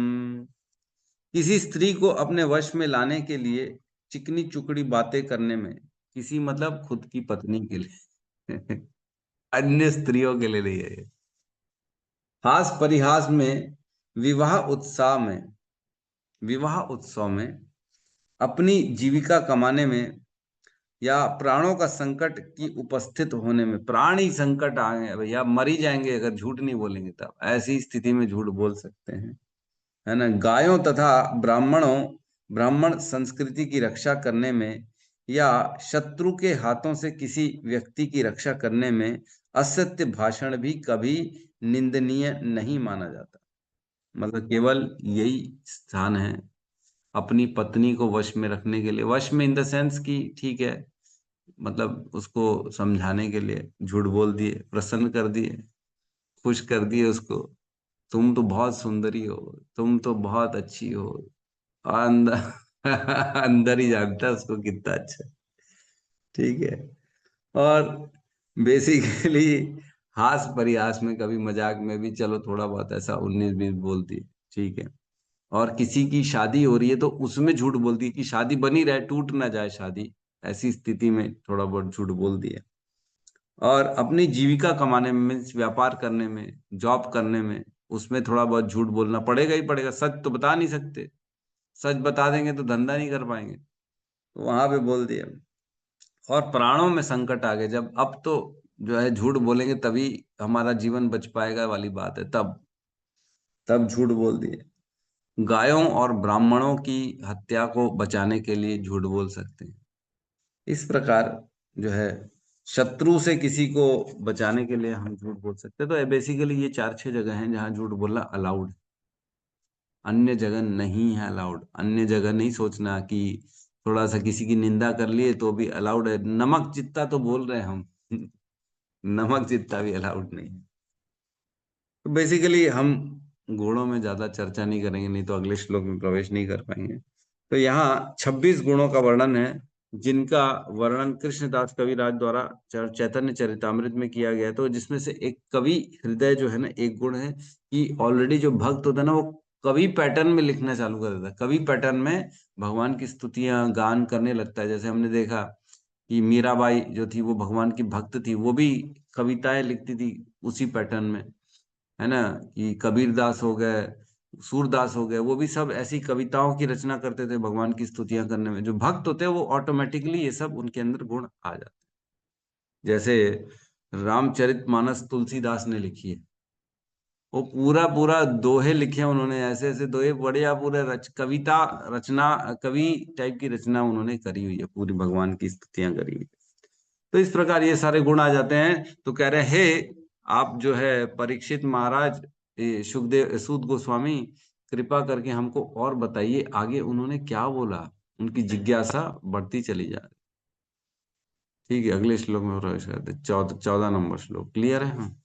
किसी स्त्री को अपने वश में लाने के लिए चिकनी चुकड़ी बातें करने में, किसी मतलब खुद की पत्नी के लिए अन्य स्त्रियों के लिए नहीं है ये। हास परिहास में, विवाह उत्साह में, विवाह उत्सव में, अपनी जीविका कमाने में, या प्राणों का संकट की उपस्थित होने में, प्राण ही संकट आ गए भैया, मर ही जाएंगे अगर झूठ नहीं बोलेंगे, तब ऐसी स्थिति में झूठ बोल सकते हैं, है ना। गायों तथा ब्राह्मण संस्कृति की रक्षा करने में, या शत्रु के हाथों से किसी व्यक्ति की रक्षा करने में असत्य भाषण भी कभी निंदनीय नहीं माना जाता। मतलब केवल यही स्थान है अपनी पत्नी को वश में रखने के लिए, वश में इन द सेंस कि ठीक है, मतलब उसको समझाने के लिए झूठ बोल दिए, प्रसन्न कर दिए, खुश कर दिए उसको, तुम तो बहुत सुंदरी हो, तुम तो बहुत अच्छी हो, और अंदर अंदर ही जानता है उसको कितना अच्छा है, ठीक है। और बेसिकली हास परिहास में, कभी मजाक में भी चलो थोड़ा बहुत ऐसा 19-20 बोल दिए, ठीक है। और किसी की शादी हो रही है तो उसमें झूठ बोल दिए कि शादी बनी रहे, टूट ना जाए शादी, ऐसी स्थिति में थोड़ा बहुत झूठ बोल दिया। और अपनी जीविका कमाने में, मीन्स व्यापार करने में, जॉब करने में, उसमें थोड़ा बहुत झूठ बोलना पड़ेगा ही पड़ेगा, सच तो बता नहीं सकते, सच बता देंगे तो धंधा नहीं कर पाएंगे, तो वहां पे बोल दिया। और प्राणों में संकट आ गए, जब अब तो जो है झूठ बोलेंगे तभी हमारा जीवन बच पाएगा वाली बात है, तब तब झूठ बोल दिए। गायों और ब्राह्मणों की हत्या को बचाने के लिए झूठ बोल सकते हैं। इस प्रकार जो है शत्रु से किसी को बचाने के लिए हम झूठ बोल सकते हैं। तो बेसिकली ये 4-6 जगह हैं जहां झूठ बोलना अलाउड है, अन्य जगह नहीं है अलाउड। अन्य जगह नहीं सोचना कि थोड़ा सा किसी की निंदा कर लिए तो भी अलाउड है, नमक जितना तो बोल रहे हैं हम नमक जितना भी अलाउड नहीं है। तो बेसिकली हम गुणों में ज्यादा चर्चा नहीं करेंगे, नहीं तो अगले श्लोक में प्रवेश नहीं कर पाएंगे। तो यहाँ 26 गुणों का वर्णन है, जिनका वर्णन कृष्णदास कविराज द्वारा चैतन्य चरितामृत में किया गया है। तो जिसमें से एक कवि हृदय जो है ना, एक गुण है कि ऑलरेडी जो भक्त होता है ना, वो कवि पैटर्न में लिखना चालू कर देता है, कवि पैटर्न में भगवान की स्तुतियां गान करने लगता है। जैसे हमने देखा कि मीराबाई जो थी वो भगवान की भक्त थी, वो भी कविताएं लिखती थी उसी पैटर्न में, है ना। कि कबीर दास हो गए, सूरदास हो गए, वो भी सब ऐसी कविताओं की रचना करते थे भगवान की स्तुतियां करने में। जो भक्त होते हैं वो ऑटोमेटिकली ये सब उनके अंदर गुण आ जाते हैं। जैसे रामचरितमानस तुलसीदास ने लिखी है, वो पूरा पूरा दोहे लिखे हैं उन्होंने, ऐसे ऐसे दोहे, बढ़िया पूरे कविता रचना, कवि टाइप की रचना उन्होंने करी हुई है, पूरी भगवान की स्तुतियां करी हुई है। तो इस प्रकार ये सारे गुण आ जाते हैं। तो कह रहे हैं, हे आप जो है परीक्षित महाराज, ये सुखदेव सूत गोस्वामी, कृपा करके हमको और बताइए आगे उन्होंने क्या बोला। उनकी जिज्ञासा बढ़ती चली जा रही। ठीक है, अगले श्लोक में प्रवेश करते, 14 नंबर श्लोक। क्लियर है? हम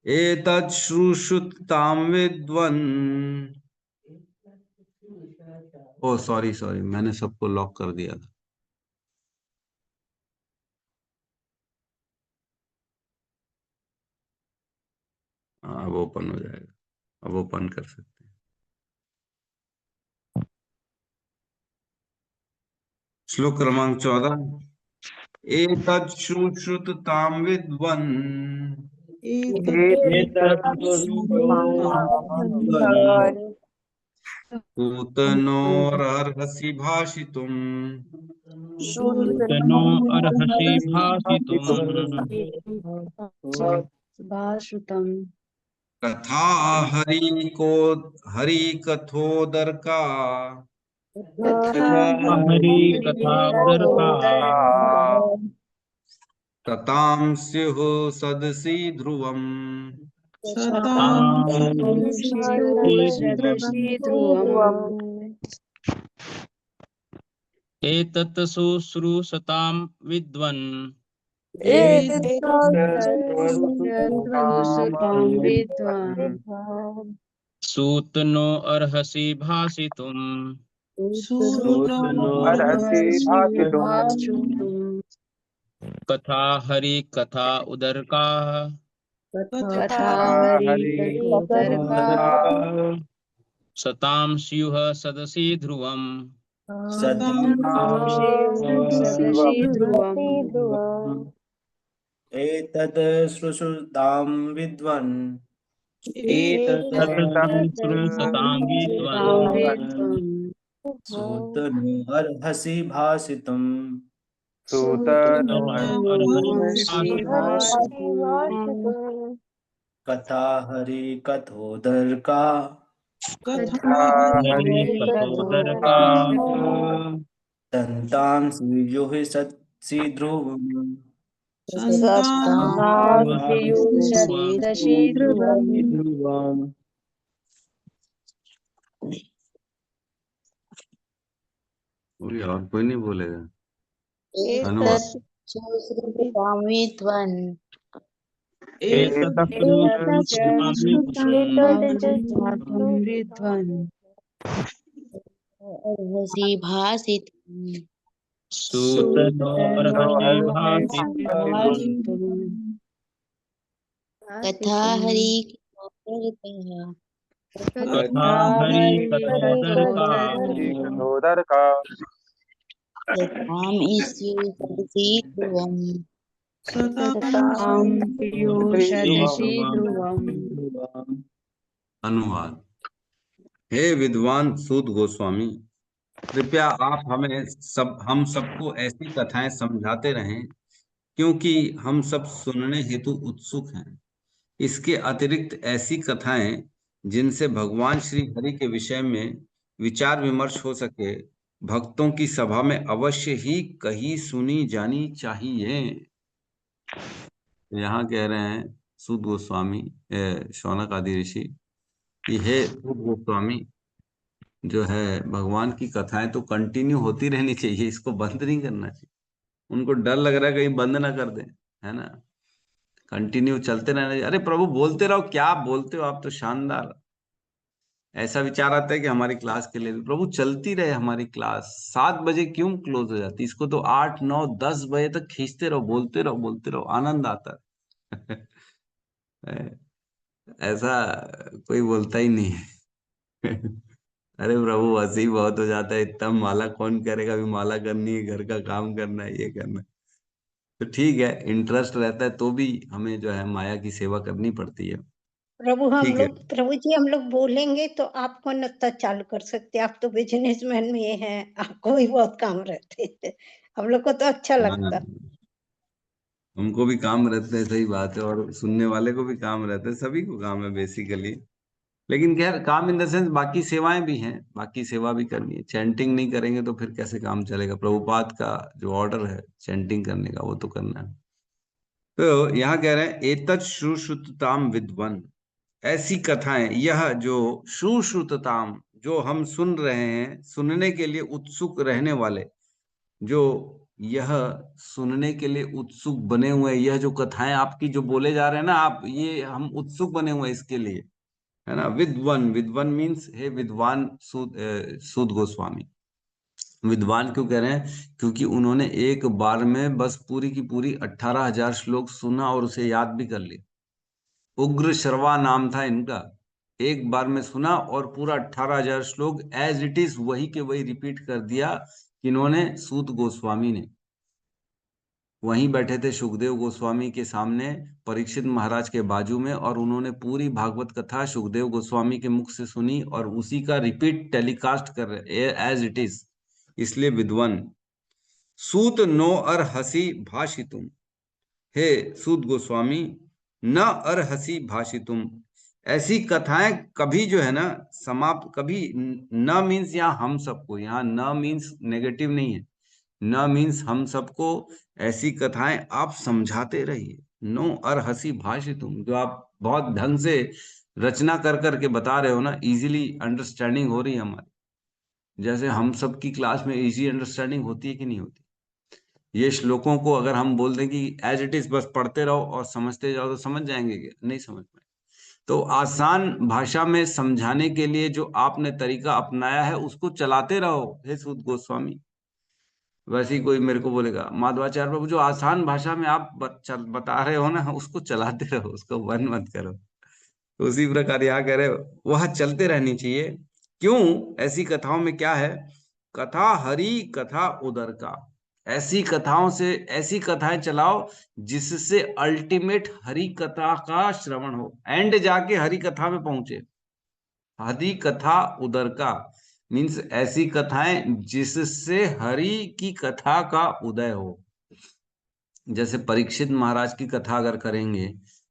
एतत् श्रुश्रुताम विद्वन्, ओ सॉरी सॉरी, मैंने सबको लॉक कर दिया था। अब ओपन हो जाएगा, अब ओपन कर सकते हैं। श्लोक क्रमांक 14। एतत् सुश्रुततां विद्वन् पूतनोरर्हसि भाषितुम् सूतनो अर्हसि भाषितुम् भाषितम् कथा हरिकथोदर्का हरि कथा उदरका ततां स्युः सदसि ध्रुवम् सदसि ध्रुवम् एतत् शुश्रूषतां विद्वन् सुतां विद्वान् सूतनो अर्हसि भाषितुम् अर्हसि भाषितुम् भाषितुम् कथा हरि कथा उदरकाः कथा हरि हरिकथोदर्का सतां स्युः सदसि ध्रुवम् सदसि ध्रुवम् एतत् श्रुश्रुतां विद्वन् श्रुततां विद्वान् सूतनो अर्हसि भाषितुम् सूतनो अर्हसि कथा हरिकथोदर्का हरि कथोदरका दन्तां स्युः सदसि ध्रुवम् सदसि ध्रुवम् और कोई नहीं बोलेगा। अनुवाद। एतत् श्रुततां विद्वान् सूतनो अर्हसि भाषितुम् कथा कथा हरि कथोदरका कथोदर्का सतां सदसि ध्रुवम् अनुवाद। हे विद्वान सूत गोस्वामी, कृपया आप हम सबको ऐसी कथाएं समझाते रहें, क्योंकि हम सब सुनने हेतु उत्सुक हैं। इसके अतिरिक्त ऐसी कथाएं जिनसे भगवान श्री हरि के विषय में विचार विमर्श हो सके, भक्तों की सभा में अवश्य ही कही सुनी जानी चाहिए। यहाँ कह रहे हैं सूत गोस्वामी, शौनक आदि ऋषि, कि हे सूत गोस्वामी, जो है भगवान की कथाएं तो कंटिन्यू होती रहनी चाहिए, इसको बंद नहीं करना चाहिए। उनको डर लग रहा है कहीं बंद ना कर दें, है ना। कंटिन्यू चलते रहना चाहिए। अरे प्रभु बोलते रहो, क्या आप बोलते हो, आप तो शानदार। ऐसा विचार आता है कि हमारी क्लास के लिए प्रभु चलती रहे हमारी क्लास, 7 बजे क्यों क्लोज हो जाती, इसको तो 8 9 10 बजे तक खींचते रहो, बोलते रहो, आनंद आता है। ऐसा कोई बोलता ही नहीं है। अरे प्रभु हंसी बहुत हो जाता है, इतना माला कौन करेगा, अभी माला करनी है, घर का काम करना है, ये करना है। तो ठीक है, इंटरेस्ट रहता है तो भी हमें जो है माया की सेवा करनी पड़ती है। ठीक है। प्रभु जी हम लोग बोलेंगे तो आपको नत्ता चालू कर सकते, आप तो बिजनेसमैन में हैं, आपको भी बहुत काम रहते हैं, हम लोग को तो अच्छा लगता। हाँ, हमको भी काम रहते हैं, सही बात है, और सुनने वाले को भी काम रहता है, सभी को काम है बेसिकली। लेकिन खैर, काम इन द सेंस बाकी सेवाएं भी हैं, बाकी सेवा भी करनी है। चैंटिंग नहीं करेंगे तो फिर कैसे काम चलेगा। प्रभुपाद का जो ऑर्डर है चैंटिंग करने का, वो तो करना है। तो यहाँ कह रहे हैं एतत् श्रुश्रुतताम विद्वन, ऐसी कथाएं, यह जो श्रुश्रुतताम, जो हम सुन रहे हैं, सुनने के लिए उत्सुक रहने वाले, जो यह सुनने के लिए उत्सुक बने हुए, यह जो कथाएं आपकी जो बोले जा रहे हैं ना आप, ये हम उत्सुक बने हुए हैं इसके लिए, है ना। विद्वन, विद्वन मीन्स हे विद्वान सूत गोस्वामी। विद्वान क्यों कह रहे हैं, क्योंकि उन्होंने एक बार में बस पूरी की पूरी 18,000 श्लोक सुना और उसे याद भी कर लिया। उग्र शर्वा नाम था इनका। एक बार में सुना और पूरा 18,000 श्लोक एज इट इज वही के वही रिपीट कर दिया, किन्होंने? सूत गोस्वामी ने। वहीं बैठे थे सुखदेव गोस्वामी के सामने, परीक्षित महाराज के बाजू में, और उन्होंने पूरी भागवत कथा सुखदेव गोस्वामी के मुख से सुनी और उसी का रिपीट टेलीकास्ट कर रहे एज इट इज। इसलिए विद्वान, सूत नो अर हसी भाषितुम, हे सूत गोस्वामी, न अर हसी भाषितुम, ऐसी कथाएं कभी जो है ना समाप्त, कभी न मीन्स यहाँ हम सबको, यहाँ न मीन्स नेगेटिव नहीं है, न मीन्स हम सबको ऐसी कथाएं आप समझाते रहिए। नो अर हसी भाषितुम, जो आप बहुत ढंग से रचना कर करके बता रहे हो ना, इजीली अंडरस्टैंडिंग हो रही है हमारी। जैसे हम सबकी क्लास में इजी अंडरस्टैंडिंग होती है कि नहीं होती? ये श्लोकों को अगर हम बोल दें कि एज इट इज बस पढ़ते रहो और समझते जाओ, तो समझ जाएंगे क्या? नहीं समझ पाए। तो आसान भाषा में समझाने के लिए जो आपने तरीका अपनाया है, उसको चलाते रहो हे सूत गोस्वामी। वैसे ही कोई मेरे को बोलेगा, माधवाचार्य प्रभु जो आसान भाषा में आप बता रहे हो ना, उसको चलाते रहो, उसको बंद मत करो। तो उसी प्रकार यहाँ कह रहे वह चलते रहनी चाहिए। क्यों? ऐसी कथाओं में क्या है? कथा हरि कथा उदर का। ऐसी कथाओं से, ऐसी कथाएं चलाओ जिससे अल्टीमेट हरि कथा का श्रवण हो, एंड जाके हरि कथा में पहुंचे। हरि कथा उदर का मीन्स ऐसी कथाएं जिससे हरि की कथा का उदय हो। जैसे परीक्षित महाराज की कथा अगर करेंगे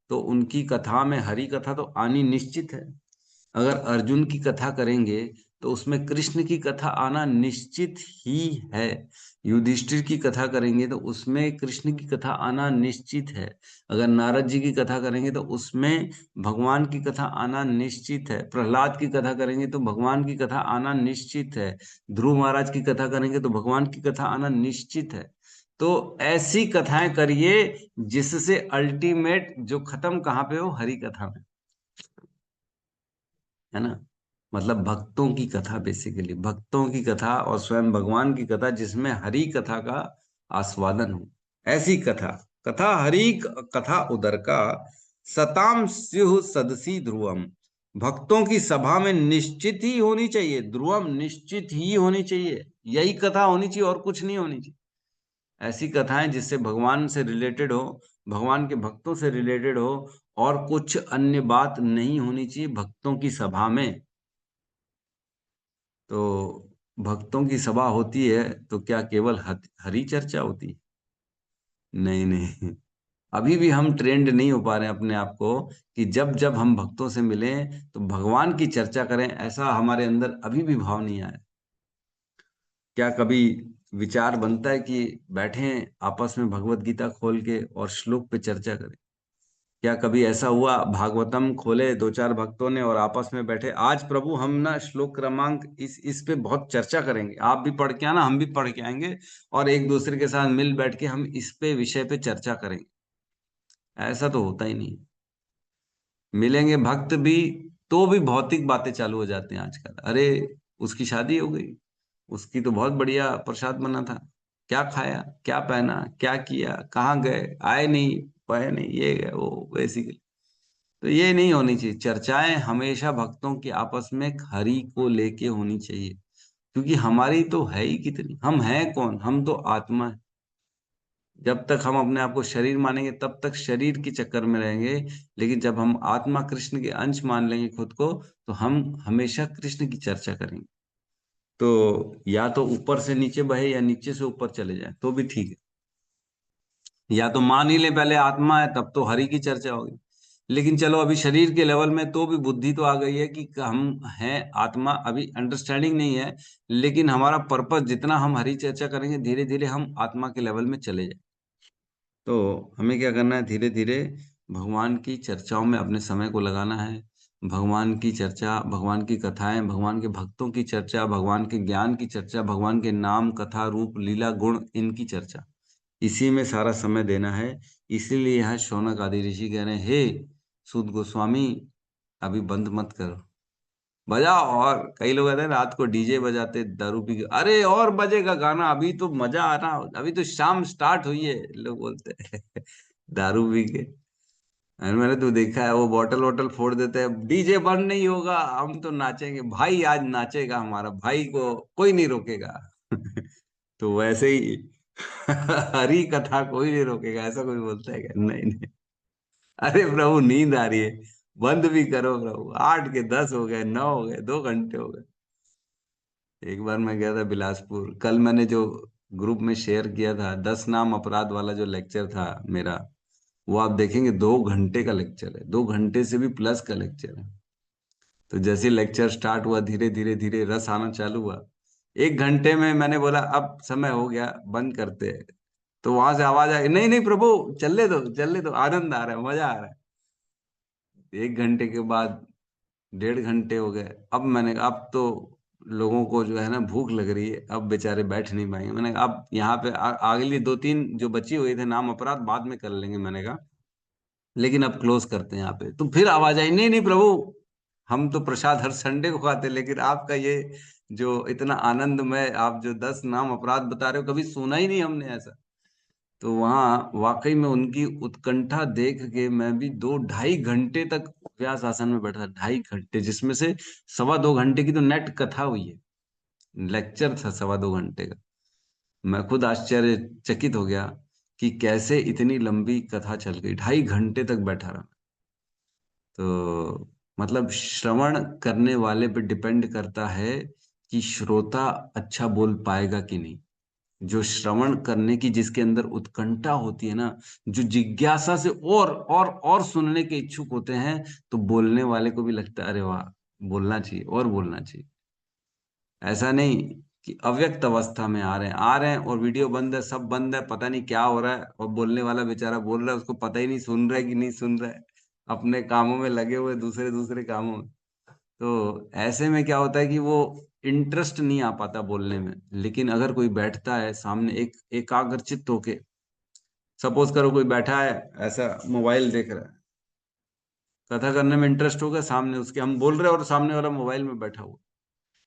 तो उनकी कथा में हरि कथा तो आनी निश्चित है। अगर अर्जुन की कथा करेंगे तो उसमें कृष्ण की कथा आना निश्चित ही है। युधिष्ठिर की कथा करेंगे तो उसमें कृष्ण की कथा आना निश्चित है। अगर नारद जी की कथा करेंगे तो उसमें भगवान की कथा आना निश्चित है। प्रहलाद की कथा करेंगे तो भगवान की कथा आना निश्चित है। ध्रुव महाराज की कथा करेंगे तो भगवान की कथा आना निश्चित है। तो ऐसी कथाएं करिए जिससे अल्टीमेट जो खत्म कहाँ पे हो? हरि कथा में, है ना। मतलब भक्तों की कथा, बेसिकली भक्तों की कथा और स्वयं भगवान की कथा, जिसमें हरि कथा का आस्वादन हो, ऐसी कथा। कथा हरि कथा उदर का सताम स्युः सदसी ध्रुवम। भक्तों की सभा में निश्चित ही होनी चाहिए, ध्रुवम निश्चित ही होनी चाहिए, यही कथा होनी चाहिए और कुछ नहीं होनी चाहिए। ऐसी कथाएं जिससे भगवान से रिलेटेड हो, भगवान के भक्तों से रिलेटेड हो, और कुछ अन्य बात नहीं होनी चाहिए भक्तों की सभा में। तो भक्तों की सभा होती है तो क्या केवल हरि चर्चा होती है? नहीं नहीं, अभी भी हम ट्रेंड नहीं हो पा रहे हैं अपने आप को कि जब जब हम भक्तों से मिलें तो भगवान की चर्चा करें, ऐसा हमारे अंदर अभी भी भाव नहीं आया। क्या कभी विचार बनता है कि बैठें आपस में भगवत गीता खोल के और श्लोक पे चर्चा करें? क्या कभी ऐसा हुआ भागवतम खोले दो चार भक्तों ने और आपस में बैठे, आज प्रभु हम ना श्लोक क्रमांक इस पे बहुत चर्चा करेंगे, आप भी पढ़ के आना, हम भी पढ़ के आएंगे, और एक दूसरे के साथ मिल बैठ के हम इस पे विषय पे चर्चा करेंगे? ऐसा तो होता ही नहीं। मिलेंगे भक्त भी तो भी भौतिक बातें चालू हो जाती हैं आजकल। अरे उसकी शादी हो गई, उसकी तो बहुत बढ़िया प्रसाद बना था, क्या खाया, क्या पहना, क्या किया, कहाँ गए, आए नहीं, पढ़े नहीं, ये गए वो, बेसिकली। तो ये नहीं होनी चाहिए। चर्चाएं हमेशा भक्तों की आपस में हरि को लेके होनी चाहिए, क्योंकि हमारी तो है ही कितनी, हम हैं कौन? हम तो आत्मा है। जब तक हम अपने आप को शरीर मानेंगे तब तक शरीर के चक्कर में रहेंगे, लेकिन जब हम आत्मा कृष्ण के अंश मान लेंगे खुद को, तो हम हमेशा कृष्ण की चर्चा करेंगे। तो या तो ऊपर से नीचे बहे या नीचे से ऊपर चले जाए तो भी ठीक है, या तो मान ही ले पहले आत्मा है, तब तो हरि की चर्चा होगी। लेकिन चलो अभी शरीर के लेवल में तो भी बुद्धि तो आ गई है कि हम हैं आत्मा, अभी अंडरस्टैंडिंग नहीं है, लेकिन हमारा पर्पस जितना हम हरि चर्चा करेंगे धीरे धीरे हम आत्मा के लेवल में चले जाए। तो हमें क्या करना है? धीरे धीरे भगवान की चर्चाओं में अपने समय को लगाना है। भगवान की चर्चा, भगवान की कथाएं, भगवान के भक्तों की चर्चा, भगवान के ज्ञान की चर्चा, भगवान के नाम, कथा, रूप, लीला, गुण, इनकी चर्चा, इसी में सारा समय देना है। इसीलिए यहाँ शौनक आदि ऋषि कह रहे हैं, हे सूत गोस्वामी, अभी बंद मत करो, बजाओ। और कई लोग कहते हैं रात को डीजे बजाते दारू पी के, अरे और बजेगा गाना, अभी तो मजा आ रहा, अभी तो शाम स्टार्ट हुई है, लोग बोलते हैं दारू पी के। और मैंने तो देखा है वो बॉटल वॉटल फोड़ देते हैं, डीजे बंद नहीं होगा, हम तो नाचेंगे भाई, आज नाचेगा हमारा भाई, को कोई नहीं रोकेगा तो वैसे ही हरी कथा कोई नहीं रोकेगा, ऐसा कोई बोलता है क्या? नहीं नहीं। अरे प्रभु नींद आ रही है, बंद भी करो प्रभु, 8 के 10 हो गए, 9 हो गए, 2 घंटे हो गए। एक बार मैं गया था बिलासपुर, कल मैंने जो ग्रुप में शेयर किया था 10 नाम अपराध वाला जो लेक्चर था मेरा, वो आप देखेंगे 2 घंटे का लेक्चर है, 2 घंटे से भी प्लस का लेक्चर है। तो जैसे लेक्चर स्टार्ट हुआ, धीरे धीरे धीरे रस आना चालू हुआ। 1 घंटे में मैंने बोला अब समय हो गया, बंद करते हैं। तो वहां से आवाज आई, नहीं नहीं प्रभु, चलने दो चलने दो, आनंद आ रहा है, मजा आ रहा है। 1 घंटे के बाद 1.5 घंटे हो गए। अब मैंने कहा अब तो लोगों को जो है ना भूख लग रही है, अब बेचारे बैठ नहीं पाएंगे। मैंने कहा अब यहाँ पे अगली 2-3 जो बची हुई थे नाम अपराध बाद में कर लेंगे, मैंने कहा, लेकिन अब क्लोज करते हैं यहाँ पे। तो फिर आवाज आई, नहीं नहीं प्रभु, हम तो प्रसाद हर संडे को खाते, लेकिन आपका ये जो इतना आनंदमय आप जो 10 नाम अपराध बता रहे हो, कभी सुना ही नहीं हमने ऐसा। तो वहां वाकई में उनकी उत्कंठा देख के मैं भी 2-2.5 घंटे तक अभ्यास आसन में बैठा था। 2.5 घंटे, जिसमें से 1.25 घंटे की तो नेट कथा हुई है, लेक्चर था 1.25 घंटे का। मैं खुद आश्चर्यचकित हो गया कि कैसे इतनी लंबी कथा चल गई, 2.5 घंटे तक बैठा रहा। तो मतलब श्रवण करने वाले पे डिपेंड करता है कि श्रोता अच्छा बोल पाएगा कि नहीं। जो श्रवण करने की जिसके अंदर उत्कंठा होती है ना, जो जिज्ञासा से और सुनने के इच्छुक होते हैं, तो बोलने वाले को भी लगता है अरे वाह, बोलना चाहिए और बोलना चाहिए। ऐसा नहीं कि अव्यक्त अवस्था में आ रहे हैं और वीडियो बंद है, सब बंद है, पता नहीं क्या हो रहा है, और बोलने वाला बेचारा बोल रहा है, उसको पता ही नहीं सुन रहा है कि नहीं सुन रहा है, अपने कामों में लगे हुए, दूसरे दूसरे कामों में। तो ऐसे में क्या होता है कि वो इंटरेस्ट नहीं आ पाता बोलने में। लेकिन अगर कोई बैठता है सामने एक एकाग्रचित्त होके, सपोज करो कोई बैठा है ऐसा मोबाइल देख रहा है, कथा करने में इंटरेस्ट होगा, सामने उसके हम बोल रहे हैं और सामने वाला मोबाइल में बैठा हुआ,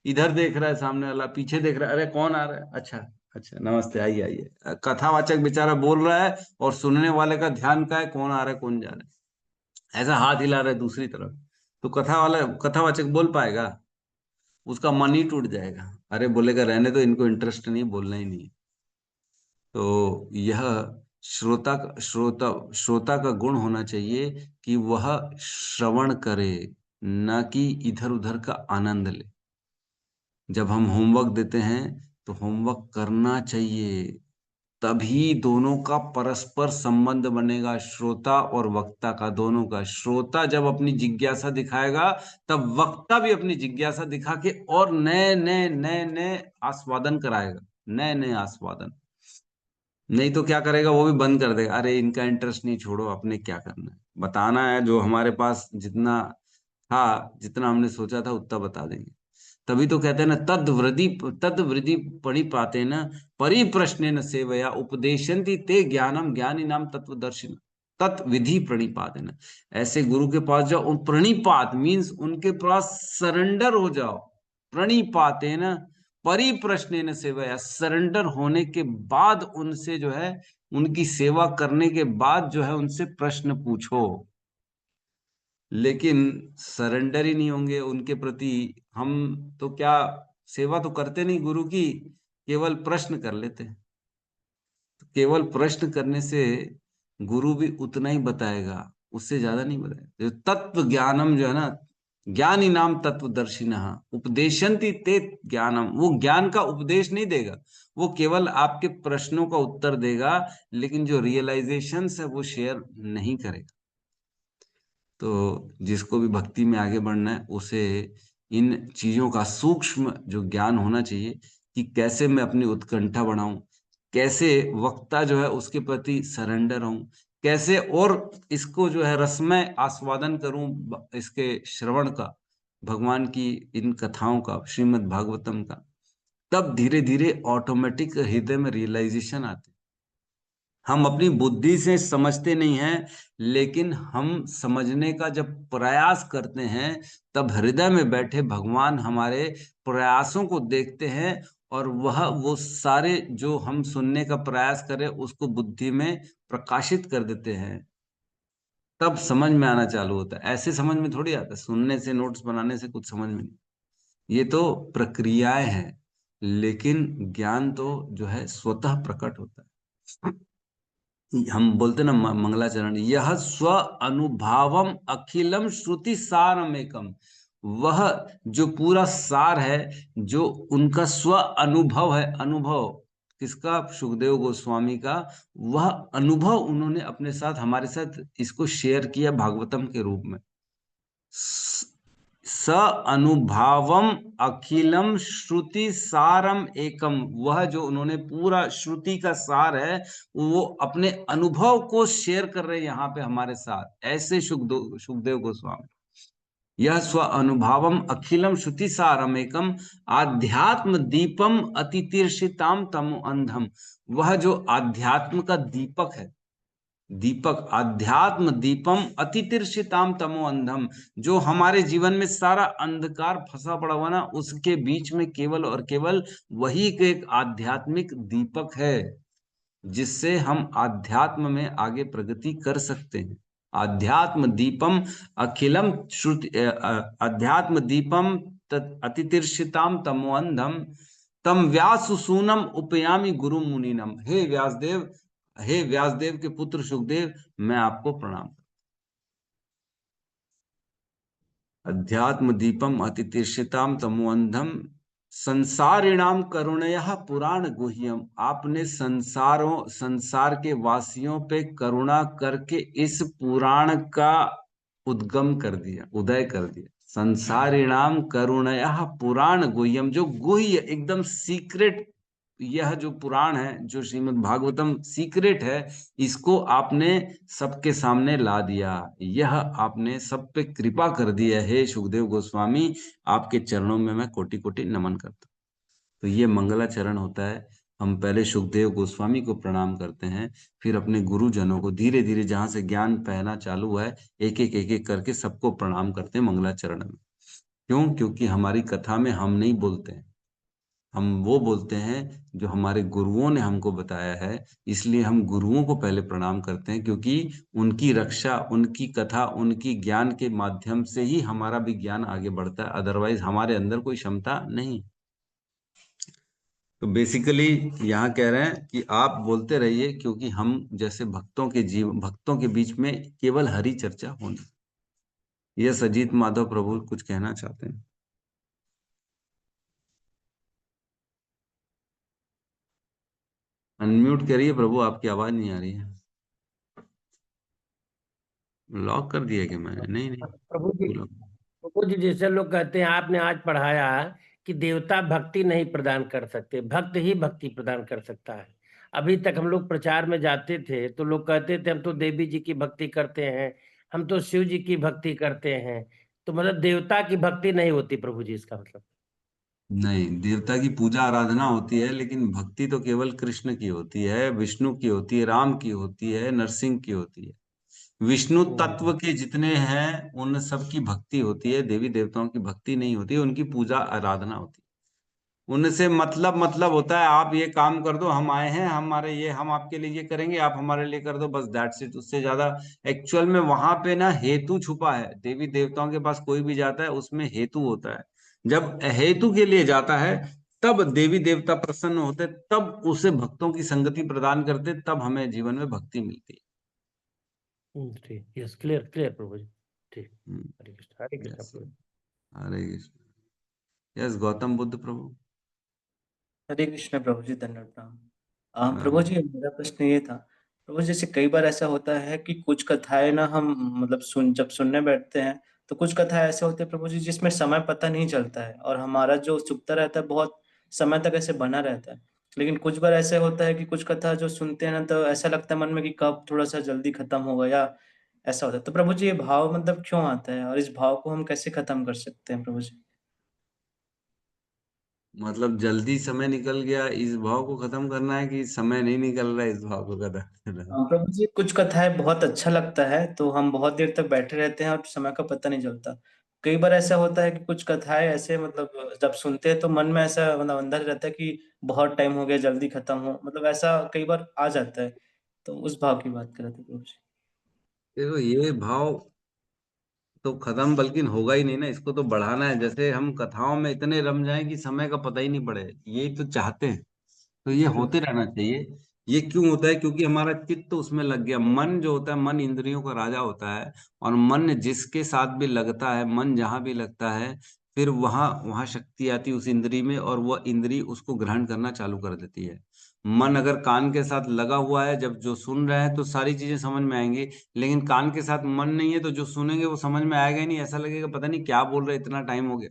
इधर देख रहा है, सामने वाला पीछे देख रहा है, अरे कौन आ रहा है, अच्छा अच्छा नमस्ते, आइए आइए। कथावाचक बेचारा बोल रहा है और सुनने वाले का ध्यान का है कौन आ रहा है कौन जा रहा है, ऐसा हाथ हिला रहा है दूसरी तरफ। तो कथावाचक बोल पाएगा? उसका मन ही टूट जाएगा, अरे बोलेगा रहने दो, इनको इंटरेस्ट नहीं, बोलना ही नहीं। तो यह श्रोता का गुण होना चाहिए कि वह श्रवण करे, न कि इधर उधर का आनंद ले। जब हम होमवर्क देते हैं तो होमवर्क करना चाहिए, तभी दोनों का परस्पर संबंध बनेगा, श्रोता और वक्ता का, दोनों का। श्रोता जब अपनी जिज्ञासा दिखाएगा, तब वक्ता भी अपनी जिज्ञासा दिखा के और नए नए नए नए आस्वादन कराएगा, नए नए आस्वादन। नहीं तो क्या करेगा, वो भी बंद कर देगा, अरे इनका इंटरेस्ट नहीं, छोड़ो, अपने क्या करना है, बताना है जो हमारे पास जितना था, जितना हमने सोचा था उतना बता देंगे। तभी तो कहते हैं ना, तद वृद्धि परिपातेन परिप्रश्नेन सेवया उपदेशन्ति ते ज्ञानम ज्ञानी नाम तत्वदर्शिन तत् विधि प्रणिपातेन। ऐसे गुरु के पास जाओ, उन प्रणिपात मीन्स उनके पास सरेंडर हो जाओ, प्रणिपातेन परिप्रश्नेन सेवया, सरेंडर होने के बाद उनसे जो है, उनकी सेवा करने के बाद जो है उनसे प्रश्न पूछो। लेकिन सरेंडर ही नहीं होंगे उनके प्रति, हम तो क्या सेवा तो करते नहीं गुरु की, केवल प्रश्न कर लेते हैं। तो केवल प्रश्न करने से गुरु भी उतना ही बताएगा, उससे ज्यादा नहीं बताएगा। जो तत्व ज्ञानम जो है ना, ज्ञानी नाम तत्वदर्शिनः उपदेशन्ति ते ज्ञानम, वो ज्ञान का उपदेश नहीं देगा, वो केवल आपके प्रश्नों का उत्तर देगा, लेकिन जो रियलाइजेशन है वो शेयर नहीं करेगा। तो जिसको भी भक्ति में आगे बढ़ना है, उसे इन चीजों का सूक्ष्म जो ज्ञान होना चाहिए कि कैसे मैं अपनी उत्कंठा बढ़ाऊं, कैसे वक्ता जो है उसके प्रति सरेंडर हूं, कैसे और इसको जो है रसमय आस्वादन करूं, इसके श्रवण का, भगवान की इन कथाओं का, श्रीमद् भागवतम का। तब धीरे धीरे ऑटोमेटिक हृदय में रियलाइजेशन आती। हम अपनी बुद्धि से समझते नहीं हैं, लेकिन हम समझने का जब प्रयास करते हैं, तब हृदय में बैठे भगवान हमारे प्रयासों को देखते हैं, और वो सारे जो हम सुनने का प्रयास करें उसको बुद्धि में प्रकाशित कर देते हैं। तब समझ में आना चालू होता है। ऐसे समझ में थोड़ी आता है, सुनने से, नोट्स बनाने से कुछ समझ में नहीं। ये तो प्रक्रियाएं हैं। लेकिन ज्ञान तो जो है स्वतः प्रकट होता है। हम बोलते ना मंगलाचरण, यह स्व अनुभावम अखिलम श्रुति सारम एकम, वह जो पूरा सार है, जो उनका स्व अनुभव है, अनुभव किसका? सुखदेव गोस्वामी का। वह अनुभव उन्होंने अपने साथ, हमारे साथ इसको शेयर किया भागवतम के रूप में। स अनुभावम अखिलम श्रुति सारम एकम, वह जो उन्होंने पूरा श्रुति का सार है, वो अपने अनुभव को शेयर कर रहे हैं यहाँ पे हमारे साथ। ऐसे सुखदेव गोस्वामी, यह स्व अनुभावम अखिलम श्रुति सारम एकम आध्यात्म दीपम अतितीर्षिताम तमो अंधम, वह जो अध्यात्म का दीपक है, दीपक अध्यात्म दीपम अतितीर्षिताम तमो अंधम, जो हमारे जीवन में सारा अंधकार फंसा पड़ा हुआ ना, उसके बीच में केवल और केवल वही एक आध्यात्मिक दीपक है, जिससे हम अध्यात्म में आगे प्रगति कर सकते हैं। अध्यात्म दीपम अखिलम श्रुति अध्यात्म दीपम अतितीर्षिताम तमो अंधम तम व्यास सूनम उपयामी गुरु मुनिनम। हे व्यासदेव, हे व्यासदेव के पुत्र सुखदेव, मैं आपको प्रणाम। अध्यात्म दीपम अतितीर्षिताम तमो अंधम संसारिणाम करुणया पुराण गुह्यम, आपने संसार के वासियों पे करुणा करके इस पुराण का उद्गम कर दिया, उदय कर दिया। संसारिणाम करुणया पुराण गुह्यम, जो गुह्य एकदम सीक्रेट, यह जो पुराण है, जो श्रीमद् भागवतम सीक्रेट है, इसको आपने सबके सामने ला दिया, यह आपने सब पे कृपा कर दी है। हे सुखदेव गोस्वामी, आपके चरणों में मैं कोटि कोटि नमन करता हूँ। तो ये मंगलाचरण होता है। हम पहले सुखदेव गोस्वामी को प्रणाम करते हैं, फिर अपने गुरुजनों को, धीरे धीरे जहां से ज्ञान बहना चालू हुआ है, एक एक करके सबको प्रणाम करते हैं मंगलाचरण में। क्यों? क्योंकि हमारी कथा में हम नहीं बोलते हैं, हम वो बोलते हैं जो हमारे गुरुओं ने हमको बताया है। इसलिए हम गुरुओं को पहले प्रणाम करते हैं, क्योंकि उनकी रक्षा, उनकी कथा, उनकी ज्ञान के माध्यम से ही हमारा भी ज्ञान आगे बढ़ता है, अदरवाइज हमारे अंदर कोई क्षमता नहीं। तो बेसिकली यहाँ कह रहे हैं कि आप बोलते रहिए, क्योंकि हम जैसे भक्तों के बीच में केवल हरि चर्चा होनी। यह सजीत माधव प्रभु कुछ कहना चाहते हैं। अनम्यूट करिए प्रभु, आपकी आवाज नहीं आ रही है। लॉक कर दिया कि मैंने? नहीं प्रभु जी जैसे लोग कहते हैं, आपने आज पढ़ाया कि देवता भक्ति नहीं प्रदान कर सकते, भक्त ही भक्ति प्रदान कर सकता है। अभी तक हम लोग प्रचार में जाते थे तो लोग कहते थे हम तो देवी जी की भक्ति करते हैं, हम तो शिव जी की भक्ति करते हैं, तो मतलब देवता की भक्ति नहीं होती प्रभु जी, इसका मतलब? नहीं, देवता की पूजा आराधना होती है, लेकिन भक्ति तो केवल कृष्ण की होती है, विष्णु की होती है, राम की होती है, नरसिंह की होती है। विष्णु तत्व के जितने हैं उन सब की भक्ति होती है, देवी देवताओं की भक्ति नहीं होती है, उनकी पूजा आराधना होती है। उनसे मतलब होता है, आप ये काम कर दो, हम आए हैं, हम आपके लिए ये करेंगे, आप हमारे लिए कर दो, बस दैट्स इट। उससे ज्यादा एक्चुअल में वहां पे ना हेतु छुपा है। देवी देवताओं के पास कोई भी जाता है, उसमें हेतु होता है। जब हेतु के लिए जाता है, तब देवी देवता प्रसन्न होते, तब उसे भक्तों की संगति प्रदान करते, तब हमें जीवन में भक्ति मिलती है। ठीक, यस, क्लियर क्लियर प्रभु जी। ठीक, हरे कृष्ण Yes, प्रभु। हरे कृष्ण। यस, गौतम बुद्ध प्रभु। हरे कृष्ण प्रभु जी, धन्यवाद प्रणाम। प्रभु जी, मेरा प्रश्न ये था, प्रभु जी, जैसे कई बार ऐसा होता है कि कुछ कथाएं ना हम मतलब जब सुनने बैठते हैं तो कुछ कथाएं ऐसे होते हैं प्रभु जी जिसमें समय पता नहीं चलता है और हमारा जो उत्सुकता रहता है बहुत समय तक ऐसे बना रहता है। लेकिन कुछ बार ऐसे होता है कि कुछ कथा जो सुनते हैं ना तो ऐसा लगता है मन में कि कब थोड़ा सा जल्दी खत्म होगा, या ऐसा होता है। तो प्रभु जी, ये भाव मतलब क्यों आता है और इस भाव को हम कैसे खत्म कर सकते हैं प्रभु जी? मतलब जल्दी समय निकल गया, इस भाव को खत्म करना है, कि समय नहीं निकल रहा है, इस भाव को खत्म करना है? प्रभु जी, कुछ कथाएं बहुत अच्छा लगता है तो हम बहुत देर तक बैठे रहते हैं और समय का पता नहीं चलता। कई बार ऐसा होता है कि कुछ कथाएं ऐसे मतलब जब सुनते हैं तो मन में ऐसा मतलब अंदर रहता है कि बहुत टाइम हो गया, जल्दी खत्म हो, मतलब ऐसा कई बार आ जाता है। तो उस भाव की बात कर रहे थे प्रभु जी। देखो, ये भाव तो खत्म बल्कि होगा ही नहीं ना, इसको तो बढ़ाना है। जैसे हम कथाओं में इतने रम जाएं कि समय का पता ही नहीं पड़े, यही तो चाहते हैं। तो ये होते रहना चाहिए। ये क्यों होता है? क्योंकि हमारा चित्त तो उसमें लग गया। मन जो होता है, मन इंद्रियों का राजा होता है, और मन जिसके साथ भी लगता है, मन जहां भी लगता है, फिर वहां वहां शक्ति आती है उस इंद्री में, और वह इंद्री उसको ग्रहण करना चालू कर देती है। मन अगर कान के साथ लगा हुआ है, जब जो सुन रहे हैं तो सारी चीजें समझ में आएंगी, लेकिन कान के साथ मन नहीं है तो जो सुनेंगे वो समझ में आएगा ही नहीं, ऐसा लगेगा पता नहीं क्या बोल रहे, इतना टाइम हो गया।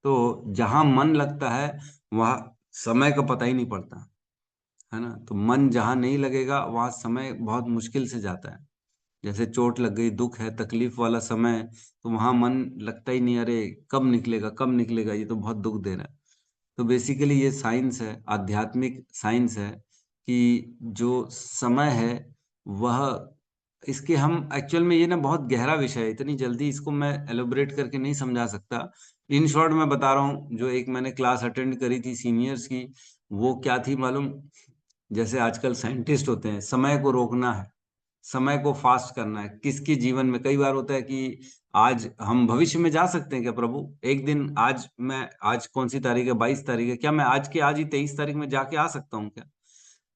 तो जहां मन लगता है वहां समय का पता ही नहीं पड़ता, है ना। तो मन जहां नहीं लगेगा वहां समय बहुत मुश्किल से जाता है। जैसे चोट लग गई, दुख है, तकलीफ वाला समय, तो वहां मन लगता ही नहीं, अरे कब निकलेगा कब निकलेगा, ये तो बहुत दुख दे रहा है। तो बेसिकली ये साइंस है, आध्यात्मिक साइंस है, कि जो समय है वह, इसके हम एक्चुअल में, ये ना बहुत गहरा विषय है, इतनी जल्दी इसको मैं एलोबरेट करके नहीं समझा सकता। इन शॉर्ट मैं बता रहा हूँ, जो एक मैंने क्लास अटेंड करी थी सीनियर्स की, वो क्या थी मालूम? जैसे आजकल साइंटिस्ट होते हैं, समय को रोकना है, समय को फास्ट करना है। किसके जीवन में कई बार होता है कि आज हम भविष्य में जा सकते हैं क्या प्रभु? एक दिन, आज कौन सी तारीख है? 22 तारीख है, क्या मैं आज के आज ही 23 तारीख में जाके आ सकता हूँ क्या?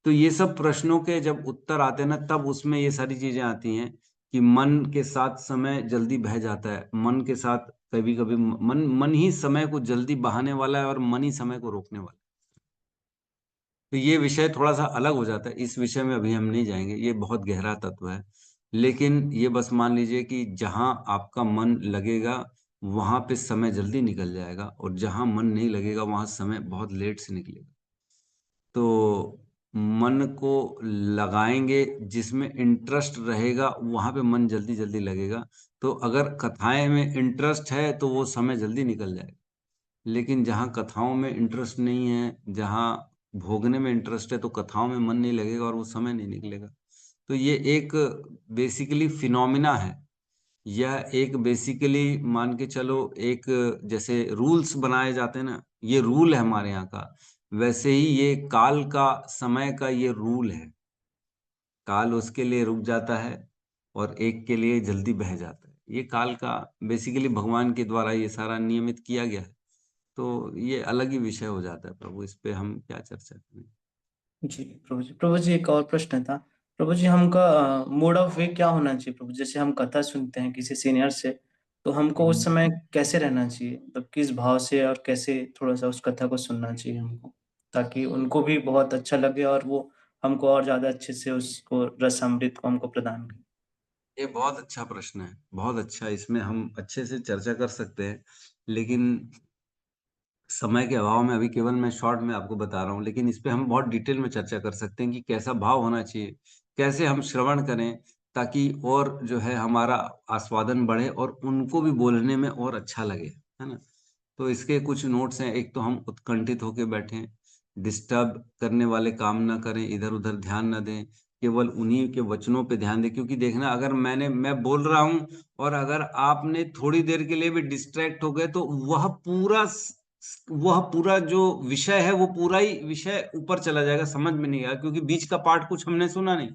तो ये सब प्रश्नों के जब उत्तर आते हैं ना, तब उसमें ये सारी चीजें आती हैं कि मन के साथ समय जल्दी बह जाता है। मन के साथ कभी कभी मन मन ही समय को जल्दी बहाने वाला है, और मन ही समय को रोकने वाला है। तो ये विषय थोड़ा सा अलग हो जाता है, इस विषय में अभी हम नहीं जाएंगे, ये बहुत गहरा तत्व है। लेकिन ये बस मान लीजिए कि जहां आपका मन लगेगा वहां पे समय जल्दी निकल जाएगा, और जहां मन नहीं लगेगा वहां समय बहुत लेट से निकलेगा। तो मन को लगाएंगे, जिसमें इंटरेस्ट रहेगा वहां पे मन जल्दी जल्दी लगेगा। तो अगर कथाएं में इंटरेस्ट है तो वो समय जल्दी निकल जाएगा, लेकिन जहाँ कथाओं में इंटरेस्ट नहीं है, जहाँ भोगने में इंटरेस्ट है, तो कथाओं में मन नहीं लगेगा और वो समय नहीं निकलेगा। तो ये एक बेसिकली फिनोमिना है। यह एक बेसिकली मान के चलो, एक जैसे रूल्स बनाए जाते हैं ना, ये रूल है हमारे यहाँ का, वैसे ही ये काल का, समय का ये रूल है। काल उसके लिए रुक जाता है और एक के लिए जल्दी बह जाता है। ये काल का बेसिकली भगवान के द्वारा ये सारा नियमित किया गया है। तो ये अलग ही विषय हो जाता है प्रभु, इस पे हम क्या चर्चा करें। जी प्रभु जी, प्रभु जी एक और प्रश्न था। प्रभु जी, हमका मोड ऑफ वे क्या होना चाहिए प्रभु? जैसे हम कथा सुनते हैं किसी सीनियर से, तो हमको उस समय कैसे रहना चाहिए, मतलब किस भाव से और कैसे थोड़ा सा उस कथा को सुनना चाहिए हमको, ताकि उनको भी बहुत अच्छा लगे और वो हमको और ज्यादा अच्छे से उसको रस अमृत को हमको प्रदान करें। ये बहुत अच्छा प्रश्न है, बहुत अच्छा। इसमें हम अच्छे से चर्चा कर सकते हैं, लेकिन समय के अभाव में अभी केवल मैं शॉर्ट में आपको बता रहा हूँ। लेकिन इस पे हम बहुत डिटेल में चर्चा कर सकते हैं कि कैसा भाव होना चाहिए, कैसे हम श्रवण करें, ताकि और जो है हमारा आस्वादन बढ़े और उनको भी बोलने में और अच्छा लगे, है ना। तो इसके कुछ नोट्स हैं। एक तो हम उत्कंठित होकर बैठें, डिस्टर्ब करने वाले काम ना करें, इधर उधर ध्यान ना दें, केवल उन्हीं के वचनों पे ध्यान दें। क्योंकि देखना, अगर मैं बोल रहा हूँ और अगर आपने थोड़ी देर के लिए भी डिस्ट्रैक्ट हो गए, तो वह पूरा जो विषय है, वो पूरा ही विषय ऊपर चला जाएगा, समझ में नहीं आएगा, क्योंकि बीच का पार्ट कुछ हमने सुना नहीं।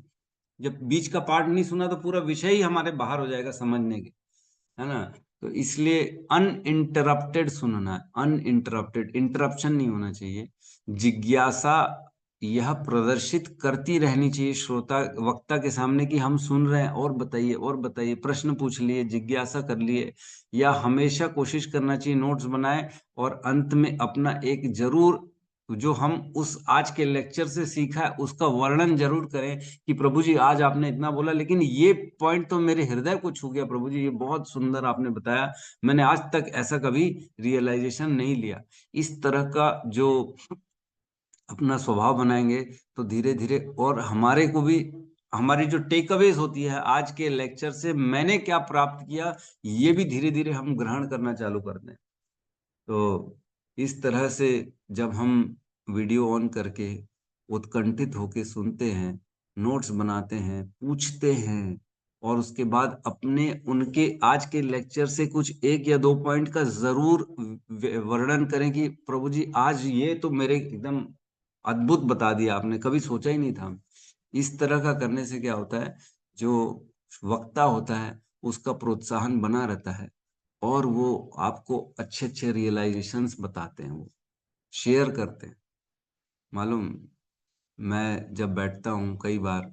जब बीच का पार्ट नहीं सुना तो पूरा विषय ही हमारे बाहर हो जाएगा समझने के, है ना। तो इसलिए अनइंटरप्टेड सुनना है, अनइंटरप्टेड, इंटरप्शन नहीं होना चाहिए। जिज्ञासा यह प्रदर्शित करती रहनी चाहिए श्रोता वक्ता के सामने कि हम सुन रहे हैं, और बताइए और बताइए, प्रश्न पूछ लिए, जिज्ञासा कर लिए। या हमेशा कोशिश करना चाहिए नोट्स बनाए, और अंत में अपना एक जरूर, जो हम उस आज के लेक्चर से सीखा है उसका वर्णन जरूर करें कि प्रभु जी आज आपने इतना बोला, लेकिन ये पॉइंट तो मेरे हृदय को छू गया प्रभु जी, ये बहुत सुंदर आपने बताया, मैंने आज तक ऐसा कभी रियलाइजेशन नहीं लिया। इस तरह का जो अपना स्वभाव बनाएंगे, तो धीरे धीरे, और हमारे को भी, हमारी जो टेक अवेज होती है आज के लेक्चर से, मैंने क्या प्राप्त किया, ये भी धीरे धीरे हम ग्रहण करना चालू कर दें। तो इस तरह से जब हम वीडियो ऑन करके उत्कंठित होके सुनते हैं, नोट्स बनाते हैं, पूछते हैं, और उसके बाद अपने उनके आज के लेक्चर से कुछ एक या दो पॉइंट का जरूर वर्णन करें कि प्रभु जी आज ये तो मेरे एकदम अद्भुत बता दिया आपने, कभी सोचा ही नहीं था। इस तरह का करने से क्या होता है, जो वक्ता होता है उसका प्रोत्साहन बना रहता है और वो आपको अच्छे अच्छे रियलाइजेशंस बताते हैं, वो शेयर करते हैं। मालूम, मैं जब बैठता हूँ कई बार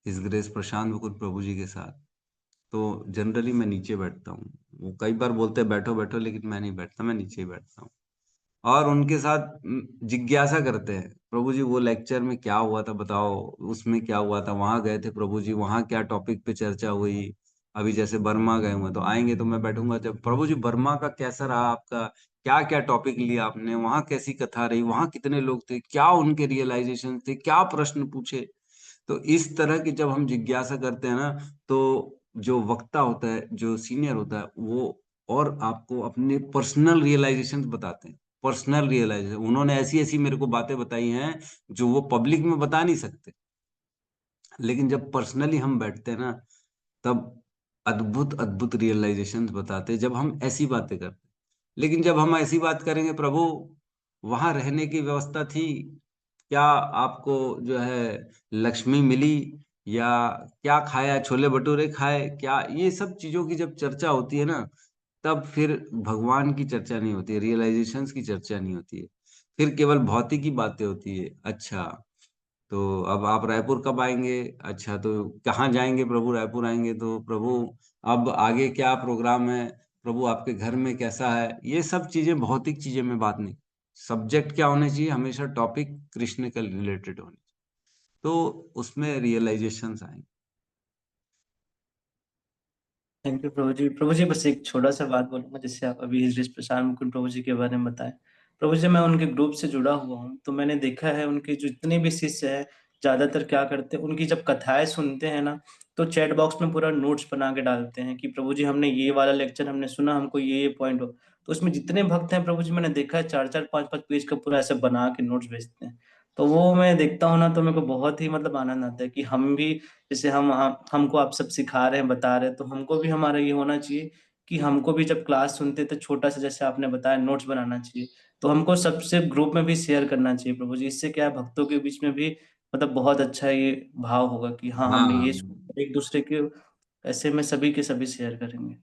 इस ग्रेस प्रशांत मुकुंद प्रभु जी के साथ, तो जनरली मैं नीचे बैठता हूँ। वो कई बार बोलते हैं बैठो बैठो, लेकिन मैं नहीं बैठता, मैं नीचे ही बैठता हूँ और उनके साथ जिज्ञासा करते हैं, प्रभु जी वो लेक्चर में क्या हुआ था बताओ, उसमें क्या हुआ था, वहां गए थे प्रभु जी, वहां क्या टॉपिक पे चर्चा हुई। अभी जैसे बर्मा गए हुए तो आएंगे तो मैं बैठूंगा, जब प्रभु जी बर्मा का कैसा रहा आपका, क्या क्या टॉपिक लिया आपने, वहां कैसी कथा रही, वहां कितने लोग थे, क्या उनके रियलाइजेशन थे, क्या प्रश्न पूछे। तो इस तरह की जब हम जिज्ञासा करते हैं ना, तो जो वक्ता होता है, जो सीनियर होता है, वो और आपको अपने पर्सनल रियलाइजेशंस बताते हैं। पर्सनल रियलाइजेशन, उन्होंने ऐसी ऐसी मेरे को बातें बताई हैं जो वो पब्लिक में बता नहीं सकते, लेकिन जब पर्सनली हम बैठते हैं ना, तब अद्भुत अद्भुत रियलाइजेशंस बताते हैं जब हम ऐसी बातें करते हैं। लेकिन जब हम ऐसी बात करेंगे, प्रभु वहां रहने की व्यवस्था थी क्या, आपको जो है लक्ष्मी मिली, या क्या खाया, छोले भटूरे खाए क्या, ये सब चीजों की जब चर्चा होती है ना, तब फिर भगवान की चर्चा नहीं होती है, रियलाइजेशंस की चर्चा नहीं होती है, फिर केवल भौतिक की बातें होती है। अच्छा, तो अब आप रायपुर कब आएंगे, अच्छा तो कहाँ जाएंगे प्रभु, रायपुर आएंगे तो प्रभु अब आगे क्या प्रोग्राम है, प्रभु आपके घर में कैसा है, ये सब चीजें भौतिक चीजें में बात नहीं। सब्जेक्ट क्या होने चाहिए, हमेशा टॉपिक कृष्ण के रिलेटेड होने चाहिए, तो उसमें रियलाइजेशंस आएंगे। थैंक यू प्रभु जी। प्रभु जी बस एक छोटा सा बात बोलूंगा, जैसे आप अभी हृदय प्रशांत मुकुंद प्रभु जी के बारे में बताएं। प्रभु जी मैं उनके ग्रुप से जुड़ा हुआ हूँ, तो मैंने देखा है उनके जो जितने भी शिष्य है ज्यादातर क्या करते हैं, उनकी जब कथाएं सुनते हैं ना, तो चैट बॉक्स में पूरा नोट्स बना के डालते हैं कि प्रभु जी हमने ये वाला लेक्चर हमने सुना, हमको ये पॉइंट हो। तो उसमें जितने भक्त हैं प्रभु जी, मैंने देखा है 4-4 5-5 पेज का पूरा ऐसे बना के नोट्स भेजते हैं। तो वो मैं देखता हूँ ना, तो मेरे को बहुत ही मतलब आनंद आता है कि हम भी जैसे हमको आप सब सिखा रहे हैं, बता रहे हैं, तो हमको भी हमारा ये होना चाहिए कि हमको भी जब क्लास सुनते तो छोटा सा जैसे आपने बताया नोट्स बनाना चाहिए, तो हमको सबसे ग्रुप में भी शेयर करना चाहिए प्रभु जी। इससे क्या है, भक्तों के बीच में भी मतलब बहुत अच्छा ये भाव होगा कि हाँ हाँ हमने हाँ, ये सुना, एक दूसरे के ऐसे में सभी के सभी शेयर करेंगे।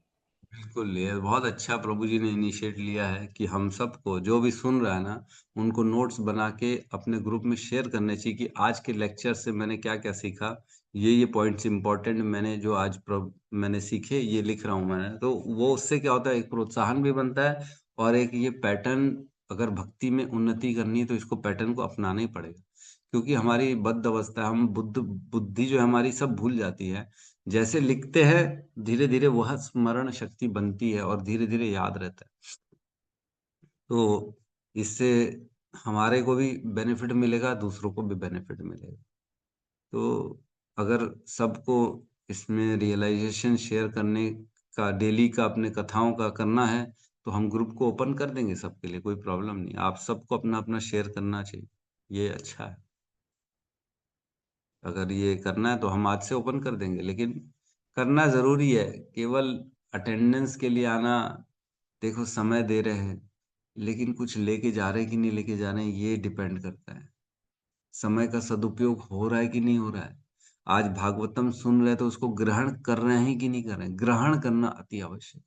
बिल्कुल, ये बहुत अच्छा प्रभु जी ने इनिशिएट लिया है कि हम सबको जो भी सुन रहा है ना, उनको नोट्स बना के अपने ग्रुप में शेयर करने चाहिए कि आज के लेक्चर से मैंने क्या क्या सीखा, ये पॉइंट्स इंपॉर्टेंट मैंने जो आज मैंने सीखे, ये लिख रहा हूँ मैंने। तो वो उससे क्या होता है, एक प्रोत्साहन भी बनता है और एक ये पैटर्न, अगर भक्ति में उन्नति करनी है तो इसको पैटर्न को अपनाना ही पड़ेगा, क्योंकि हमारी बद्ध अवस्था, हम बुद्धि जो है हमारी सब भूल जाती है। जैसे लिखते हैं, धीरे धीरे वह स्मरण शक्ति बनती है और धीरे धीरे याद रहता है। तो इससे हमारे को भी बेनिफिट मिलेगा, दूसरों को भी बेनिफिट मिलेगा। तो अगर सबको इसमें रियलाइजेशन शेयर करने का, डेली का अपने कथाओं का करना है, तो हम ग्रुप को ओपन कर देंगे सबके लिए, कोई प्रॉब्लम नहीं। आप सबको अपना अपना शेयर करना चाहिए, ये अच्छा है। अगर ये करना है तो हम आज से ओपन कर देंगे, लेकिन करना जरूरी है। केवल अटेंडेंस के लिए आना, देखो समय दे रहे हैं, लेकिन कुछ लेके जा रहे हैं कि नहीं लेके जा रहे हैं, ये डिपेंड करता है। समय का सदुपयोग हो रहा है कि नहीं हो रहा है। आज भागवतम सुन रहे हैं तो उसको ग्रहण कर रहे हैं कि नहीं कर रहे हैं, ग्रहण करना अति आवश्यक।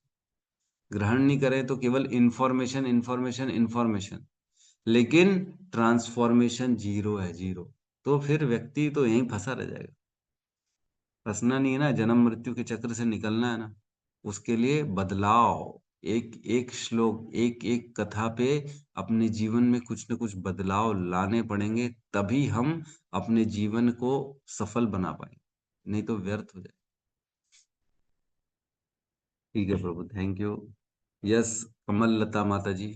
ग्रहण नहीं करें तो केवल इंफॉर्मेशन इंफॉर्मेशन इंफॉर्मेशन, लेकिन ट्रांसफॉर्मेशन जीरो है, जीरो। तो फिर व्यक्ति तो यहीं फंसा रह जाएगा। फंसना नहीं है ना, जन्म मृत्यु के चक्र से निकलना है ना, उसके लिए बदलाव, एक एक श्लोक, एक एक कथा पे अपने जीवन में कुछ न कुछ बदलाव लाने पड़ेंगे, तभी हम अपने जीवन को सफल बना पाएंगे, नहीं तो व्यर्थ हो जाए। ठीक है प्रभु, थैंक यू। यस, कमल लता माता जी।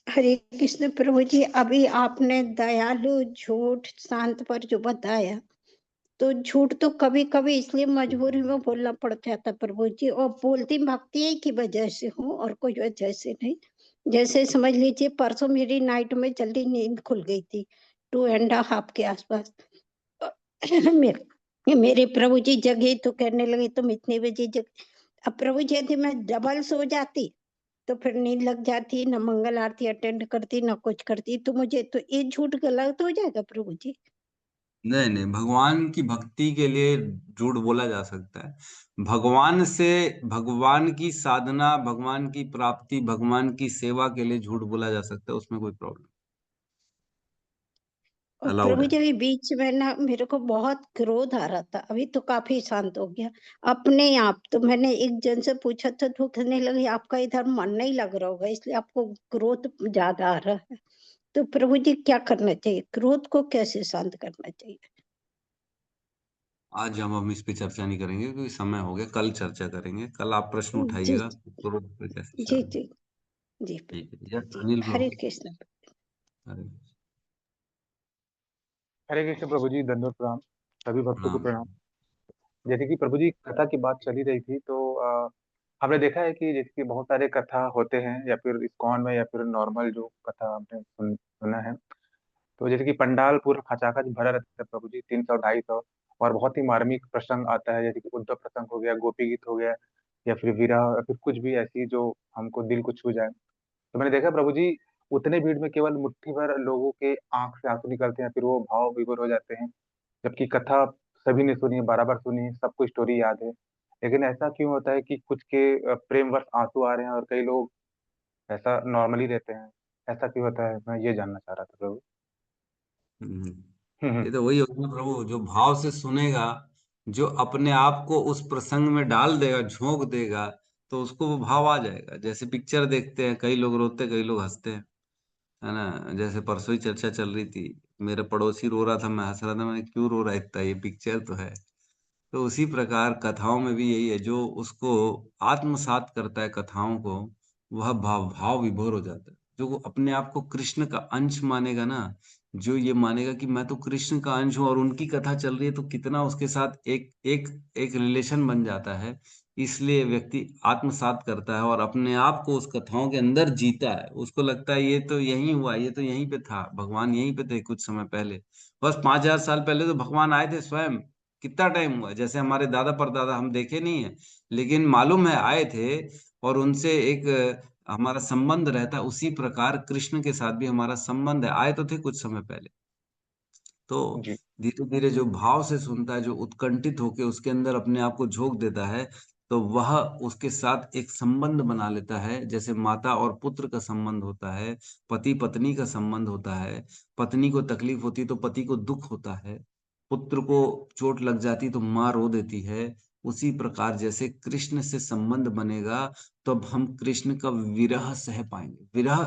हरे कृष्ण प्रभु जी, अभी आपने दयालु झूठ शांत पर जो बताया, तो झूठ तो कभी कभी इसलिए मजबूरी में बोलना पड़ जाता प्रभु जी, और बोलती भक्ति की वजह से हूँ और कोई वजह से नहीं। जैसे समझ लीजिए परसों मेरी नाइट में जल्दी नींद खुल गई थी, 2.5 के आसपास। मेरे प्रभु जी जगे तो कहने लगे तुम इतने बजे जग। अब प्रभु जी यदि मैं डबल सो जाती तो फिर नींद लग जाती, न मंगल आरती अटेंड करती, न कुछ करती, तो मुझे तो ये झूठ गलत हो जाएगा प्रभु जी। नहीं नहीं, भगवान की भक्ति के लिए झूठ बोला जा सकता है। भगवान से, भगवान की साधना, भगवान की प्राप्ति, भगवान की सेवा के लिए झूठ बोला जा सकता है, उसमें कोई प्रॉब्लम, और अलाउड प्रभु है। जी अभी बीच में ना मेरे को बहुत क्रोध आ रहा था, अभी तो काफी शांत हो गया अपने आप। तो मैंने एक जन से पूछा था तो कहने लगे आपका इधर मन नहीं लग रहा होगा इसलिए आपको क्रोध ज्यादा आ रहा है। तो प्रभु जी क्या करना चाहिए, क्रोध को कैसे शांत करना चाहिए? आज हम इस पे चर्चा नहीं करेंगे क्योंकि समय हो गया, कल चर्चा करेंगे। कल आप प्रश्न जी उठाइएगा क्रोध पे कैसे जी शांत। जी जी ठीक है, प्रभु। यस अनिल हरे प्रभु। कृष्ण। अरे हरे कृष्ण प्रभु जी, दंडवत प्रणाम। सभी भक्तों को प्रणाम। प्रणाम। जैसे कि प्रभु जी कथा की बात चली रही थी तो हमने देखा है कि जैसे कि बहुत सारे कथा होते हैं या फिर इस्कॉन में या फिर नॉर्मल जो कथा हमने सुना है। तो जैसे कि पंडाल पूरा खचाखच भरा रहता है प्रभु जी, 300 250 और बहुत ही मार्मिक प्रसंग आता है, जैसे कि उद्धव प्रसंग हो गया, गोपी गीत हो गया या फिर विरह या फिर कुछ भी ऐसी जो हमको दिल को छू जाए। तो मैंने देखा प्रभु जी उतने भीड़ में केवल मुट्ठी भर लोगों के आंख से आंसू निकलते हैं, फिर वो भाव विभोर हो जाते हैं। जबकि कथा सभी ने सुनी है, बार-बार सुनी है, सबको स्टोरी याद है। लेकिन ऐसा क्यों होता है कि कुछ के प्रेमवश आँसू आ रहे हैं और कई लोग ऐसा नॉर्मली रहते हैं? ऐसा क्यों होता है? मैं ये जानना चाह रहा था प्रभु। हम्म। हुँ, ये हुँ। तो वही होगा प्रभु, जो भाव से सुनेगा, जो अपने आप को उस प्रसंग में डाल देगा, झोंक देगा, तो उसको वो भाव आ जाएगा। जैसे पिक्चर देखते हैं, कई लोग रोते, कई लोग हंसते हैं, है ना। जैसे परसों ही चर्चा चल रही थी, मेरा पड़ोसी रो रहा था, मैं हंस रहा था, मैंने क्यों रो रहा है इतना, ये पिक्चर तो है। तो उसी प्रकार कथाओं में भी यही है, जो उसको आत्मसात करता है कथाओं को, वह भाव भाव विभोर हो जाता है। जो वो अपने आप को कृष्ण का अंश मानेगा ना, जो ये मानेगा कि मैं तो कृष्ण का अंश हूँ और उनकी कथा चल रही है, तो कितना उसके साथ एक एक एक रिलेशन बन जाता है। इसलिए व्यक्ति आत्मसात करता है और अपने आप को उस कथाओं के अंदर जीता है। उसको लगता है ये तो यहीं हुआ, ये तो यहीं पे था, भगवान यहीं पे थे कुछ समय पहले। बस 5000 साल पहले तो भगवान आए थे स्वयं। कितना टाइम हुआ, जैसे हमारे दादा परदादा हम देखे नहीं है, लेकिन मालूम है आए थे। और उनसे एक हमारा संबंध रहता है, उसी प्रकार कृष्ण के साथ भी हमारा संबंध है, आए तो थे कुछ समय पहले। तो जी, धीरे धीरे जो भाव से सुनता है, जो उत्कंठित होके उसके अंदर अपने आप को झोंक देता है, तो वह उसके साथ एक संबंध बना लेता है। जैसे माता और पुत्र का संबंध होता है, पति पत्नी का संबंध होता है। पत्नी को तकलीफ होती है तो पति को दुख होता है, पुत्र को चोट लग जाती तो माँ रो देती है। उसी प्रकार जैसे कृष्ण से संबंध बनेगा, तब हम कृष्ण का विरह सह पाएंगे। विरह,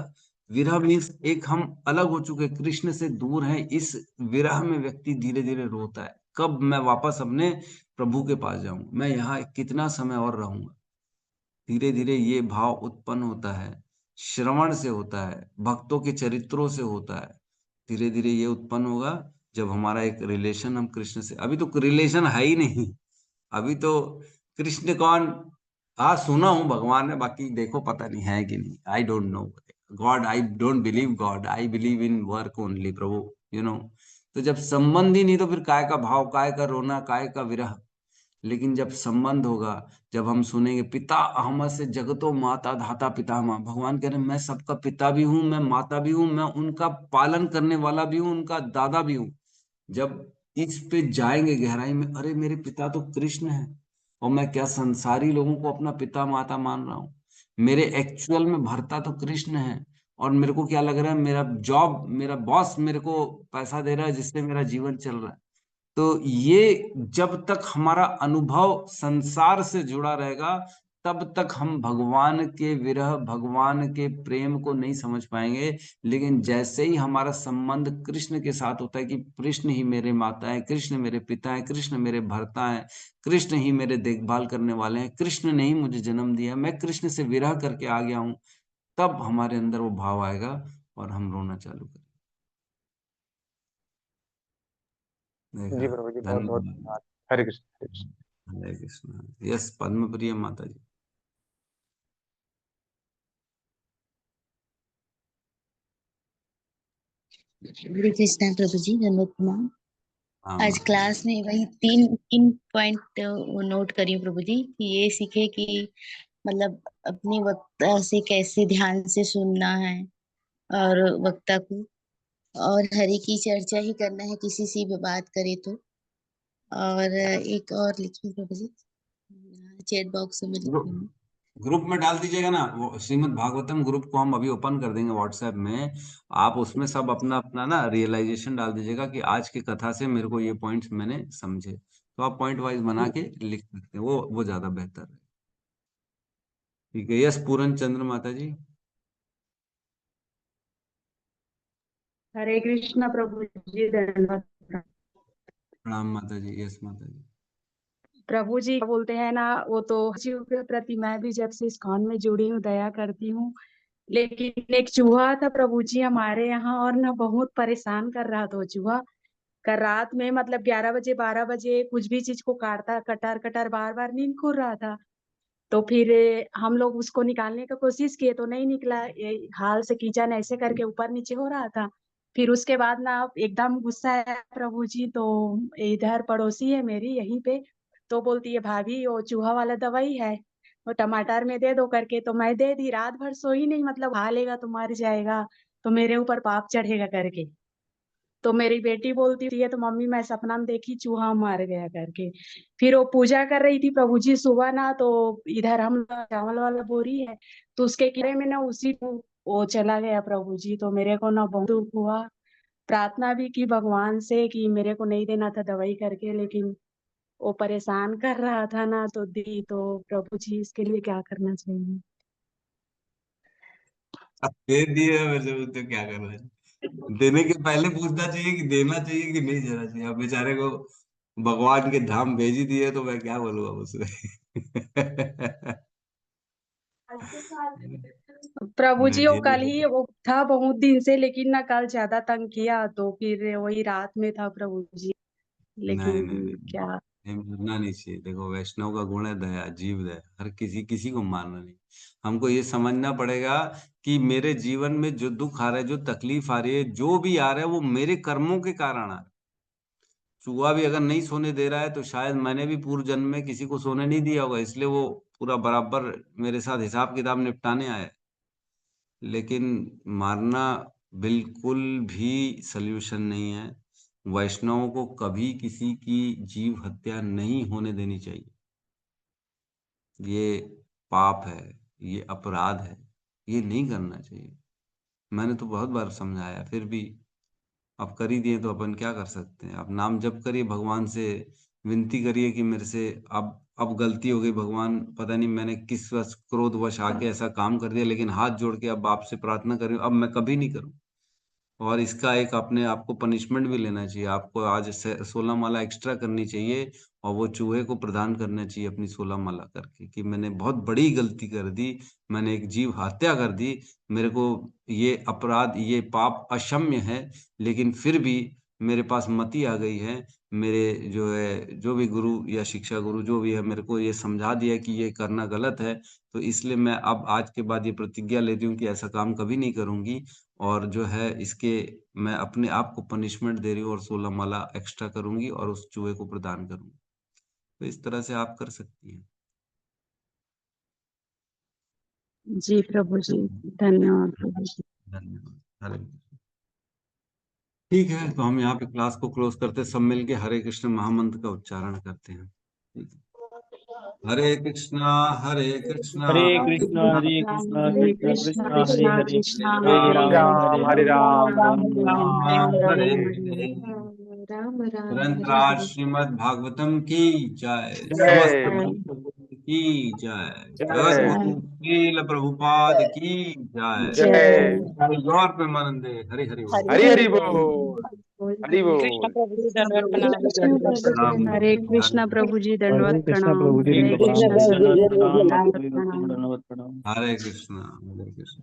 विरह मीन्स एक हम अलग हो चुके, कृष्ण से दूर हैं। इस विरह में व्यक्ति धीरे धीरे रोता है, कब मैं वापस अपने प्रभु के पास जाऊं, मैं यहाँ कितना समय और रहूंगा। धीरे धीरे ये भाव उत्पन्न होता है, श्रवण से होता है, भक्तों के चरित्रों से होता है। धीरे धीरे ये उत्पन्न होगा जब हमारा एक रिलेशन हम कृष्ण से, अभी तो रिलेशन है ही नहीं। अभी तो कृष्ण कौन, हाँ सुना हूँ भगवान है, बाकी देखो पता नहीं है कि नहीं, I don't know. God, I don't believe God, I believe in work only Prabhu, you know. तो जब संबंध ही नहीं तो फिर काय का भाव, काय का रोना, काय का विरह। लेकिन जब संबंध होगा, जब हम सुनेंगे पिता अहमद से जगतो माता धाता पिता माँ, भगवान कह रहे हैं मैं सबका पिता भी हूँ, मैं माता भी हूँ, मैं उनका पालन करने वाला भी हूँ, उनका दादा भी हूँ। जब इस पे जाएंगे गहराई में, अरे मेरे पिता तो कृष्ण है, और मैं क्या संसारी लोगों को अपना पिता माता मान रहा हूँ। मेरे एक्चुअल में भरता तो कृष्ण है, और मेरे को क्या लग रहा है, मेरा जॉब, मेरा बॉस मेरे को पैसा दे रहा है जिससे मेरा जीवन चल रहा है। तो ये जब तक हमारा अनुभव संसार से जुड़ा रहेगा, तब तक हम भगवान के विरह, भगवान के प्रेम को नहीं समझ पाएंगे। लेकिन जैसे ही हमारा संबंध कृष्ण के साथ होता है कि कृष्ण ही मेरे माता है, कृष्ण मेरे पिता है, कृष्ण मेरे भर्ता है, कृष्ण ही मेरे देखभाल करने वाले हैं, कृष्ण ने ही मुझे जन्म दिया, मैं कृष्ण से विरह करके आ गया हूं, तब हमारे अंदर वो भाव आएगा और हम रोना चालू करेंगे। जी देखा। प्रभु जी, बहुत-बहुत धन्यवाद। धन्यवाद। हरे कृष्ण, हरे कृष्ण। हरे कृष्ण। यस पद्म प्रिय माता जी। हरे कृष्णा प्रभु जी, धन्यवाद प्रणाम। हाँ आज माता जी। क्लास में वही तीन तीन पॉइंट नोट करी हूँ प्रभु जी, कि ये सीखे कि मतलब अपने वक्ता से कैसे ध्यान से सुनना है, और वक्ता को, और हरि की चर्चा ही करना है, किसी से भी बात करे तो। और एक और लिखी प्रभु जी, चैट बॉक्स में लिखी हूँ। ग्रुप में डाल दीजिएगा ना, वो श्रीमद् भागवतम ग्रुप को हम अभी ओपन कर देंगे व्हाट्सएप में। आप उसमें सब अपना अपना ना रियलाइजेशन डाल दीजिएगा कि आज की कथा से मेरे को ये पॉइंट्स मैंने समझे, तो आप पॉइंट वाइज बना के लिख सकते हैं, वो ज्यादा बेहतर है। ठीक है, यस पूरन चंद्र माता जी। हरे कृष्ण प्रभु जी, धन्यवाद। प्रणाम माता जी। यस माता जी। प्रभु जी बोलते हैं ना, वो तो जीव के प्रति मैं भी जब से इस्कॉन में जुड़ी हूँ दया करती हूँ, लेकिन एक चूहा था प्रभु जी हमारे यहाँ, और ना बहुत परेशान कर रहा था वो चूहा। कल रात में मतलब 11 बजे 12 बजे कुछ भी चीज को काटता, कटार कटार बार बार नींद खुल रहा था। तो फिर हम लोग उसको निकालने का कोशिश किए तो नहीं निकला, ये हाल से किचन ऐसे करके ऊपर नीचे हो रहा था। फिर उसके बाद ना एकदम गुस्सा आया प्रभु जी, तो इधर पड़ोसी है मेरी यहीं पे, तो बोलती है भाभी वो चूहा वाला दवाई है, वो टमाटर में दे दो करके। तो मैं दे दी, रात भर सोई नहीं, मतलब खा लेगा तो मर जाएगा, तो मेरे ऊपर पाप चढ़ेगा करके। तो मेरी बेटी बोलती है तो मम्मी मैं सपना में देखी चूहा मर गया करके। फिर वो पूजा कर रही थी प्रभु जी सुबह ना, तो इधर हम चावल वाला बोरी है, तो उसके किले में ना उसी को वो चला गया प्रभु जी। तो मेरे को ना बहुत दुख हुआ, प्रार्थना भी की भगवान से कि मेरे को नहीं देना था दवाई करके, लेकिन वो परेशान कर रहा था ना तो दी। तो प्रभु जी इसके लिए क्या करना चाहिए? अब दे दिए, वैसे तो क्या करना है। देने के पहले पूछना चाहिए कि देना चाहिए कि नहीं देना चाहिए। अब बेचारे को भगवान के धाम भेज ही दिए, तो मैं क्या बोलूँ अब उसमें। प्रभु जी वो नहीं कल ही वो था बहुत दिन से, लेकिन ना कल ज्यादा तंग किया, तो फिर वही रात में था प्रभु जी, नहीं लेकिन नहीं नहीं, क्या। ये मानना नहीं चाहिए। देखो, वैष्णव का गुण है दया, जीव दया। हर किसी किसी को मारना नहीं। हमको ये समझना पड़ेगा कि मेरे जीवन में जो दुख आ रहा है, जो तकलीफ आ रही है, जो भी आ रहा है, वो मेरे कर्मों के कारण आ रहा है। चूहा भी अगर नहीं सोने दे रहा है तो शायद मैंने भी पूर्व जन्म में किसी को सोने नहीं दिया होगा, इसलिए वो पूरा बराबर मेरे साथ हिसाब किताब निपटाने आया है। लेकिन मारना बिल्कुल भी सल्यूशन नहीं है। वैष्णवों को कभी किसी की जीव हत्या नहीं होने देनी चाहिए। ये पाप है, ये अपराध है, ये नहीं करना चाहिए। मैंने तो बहुत बार समझाया, फिर भी आप कर ही दिए तो अपन क्या कर सकते हैं। आप नाम जप करिए, भगवान से विनती करिए कि मेरे से अब गलती हो गई भगवान, पता नहीं मैंने किस वश क्रोधवश आके ऐसा काम कर दिया, लेकिन हाथ जोड़ के अब आपसे प्रार्थना कर रही हूँ, अब मैं कभी नहीं करूँ। और इसका एक अपने आपको पनिशमेंट भी लेना चाहिए। आपको आज 16 माला एक्स्ट्रा करनी चाहिए, और वो चूहे को प्रदान करना चाहिए अपनी 16 माला करके, कि मैंने बहुत बड़ी गलती कर दी, मैंने एक जीव हत्या कर दी, मेरे को ये अपराध, ये पाप अक्षम्य है, लेकिन फिर भी मेरे पास मति आ गई है। मेरे जो है, जो भी गुरु या शिक्षा गुरु जो भी है, मेरे को ये समझा दिया कि ये करना गलत है, तो इसलिए मैं अब आज के बाद ये प्रतिज्ञा लेती हूँ कि ऐसा काम कभी नहीं करूंगी। और जो है इसके मैं अपने आप को पनिशमेंट दे रही हूँ, और 16 माला एक्स्ट्रा करूंगी और उस चूहे को प्रदान करूंगी। तो इस तरह से आप कर सकती हैं। जी प्रभु जी, धन्यवाद प्रभु जी। धन्यवाद। हरे कृष्ण। ठीक है, तो हम यहाँ पे क्लास को क्लोज करते हैं। सब मिलके हरे कृष्ण महामंत्र का उच्चारण करते हैं। ठीक है। हरे कृष्णा हरे कृष्णा हरे कृष्णा कृष्णा हरे कृष्णा हरे कृष्णा कृष्णा कृष्णा हरे कृष्णा हरे कृष्णा हरे हरे राम हरे हरे राम राम राम राम राम राम राम हरे राम हरे। हरे राम राम ग्रंथ हरे राज हरे। श्रीमद् भागवतम की जय, समस्त जय भक्तवृंद की जय, जगत जय गुरु श्रील प्रभुपाद की जय। जय। गौर प्रेमानंदे। हरि हरि बोल। हरि हरि हरे बोल। हरि कृष्ण बोल। प्रभु जी कृष्ण दंडवत प्रभु प्रणाम। जी राम हरे हरे कृष्ण प्रभु जी हरे दंडवत कृष्णा प्रणाम। प्रभु जी हरे दंडवत कृष्ण प्रणाम, सभी दंडवत प्रणाम, दंडवत हरे कृष्ण प्रणाम। दंडवत प्रणाम। हरे कृष्ण हरे कृष्ण।